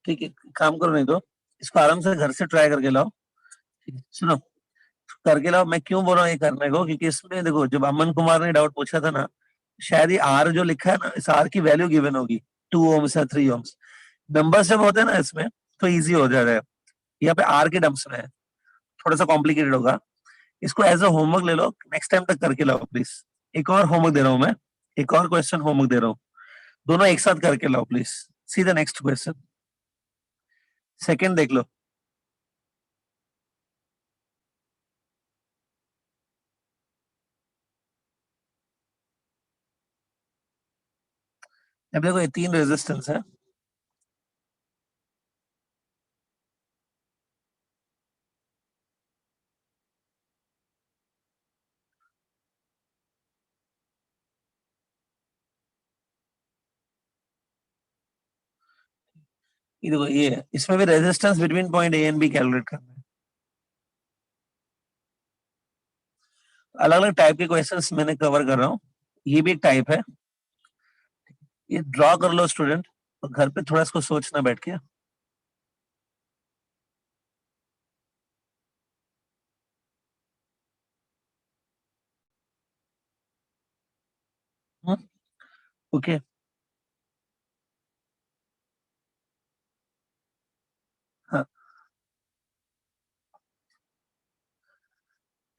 S1: ठीक है, काम करो, नहीं तो इसको आराम से घर से ट्राई करके लाओ। ठीक है, सुनो, करके लाओ। मैं क्यों बोल रहा हूँ ये करने को, क्योंकि इसमें देखो जब अमन कुमार ने डाउट पूछा था ना, शायद ये आर जो लिखा है ना, इस आर की वैल्यू गिवन होगी 2 ओम्स या 3 ओम्स। नंबर्स जब होते हैं ना इसमें तो इजी हो जाता है। यहाँ पे आर के टर्म्स में है, थोड़ा सा कॉम्प्लिकेटेड होगा। इसको एज अ होमवर्क ले लो, नेक्स्ट टाइम तक करके लाओ प्लीज। एक और होमवर्क दे रहा हूं मैं, एक और क्वेश्चन होमवर्क दे रहा हूँ, दोनों एक साथ करके लाओ please. See the next question, second देख लो। अब देखो ये 3 रेजिस्टेंस है, ये देखो ये है, इसमें भी resistance between point A and B calculate करना है। अलग अलग टाइप के क्वेश्चंस मैंने कवर कर रहा हूँ, ये भी एक टाइप है। ये ड्रॉ कर लो स्टूडेंट, और घर पे थोड़ा इसको सोचना बैठ के। ओके, हाँ,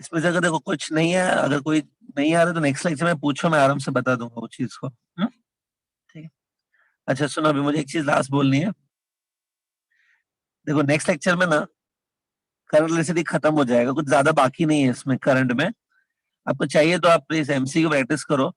S1: इसमें से अगर देखो कुछ नहीं है, अगर कोई नहीं आ रहा तो नेक्स्ट लेक्चर में पूछो, मैं आराम से बता दूंगा वो चीज को। ठीक है, अच्छा सुनो, अभी मुझे एक चीज लास्ट बोलनी है। देखो नेक्स्ट लेक्चर में ना करंट इलेक्ट्रिसिटी खत्म हो जाएगा, कुछ ज्यादा बाकी नहीं है इसमें करंट में। आपको चाहिए तो आप प्लीज एमसीक्यू प्रैक्टिस करो।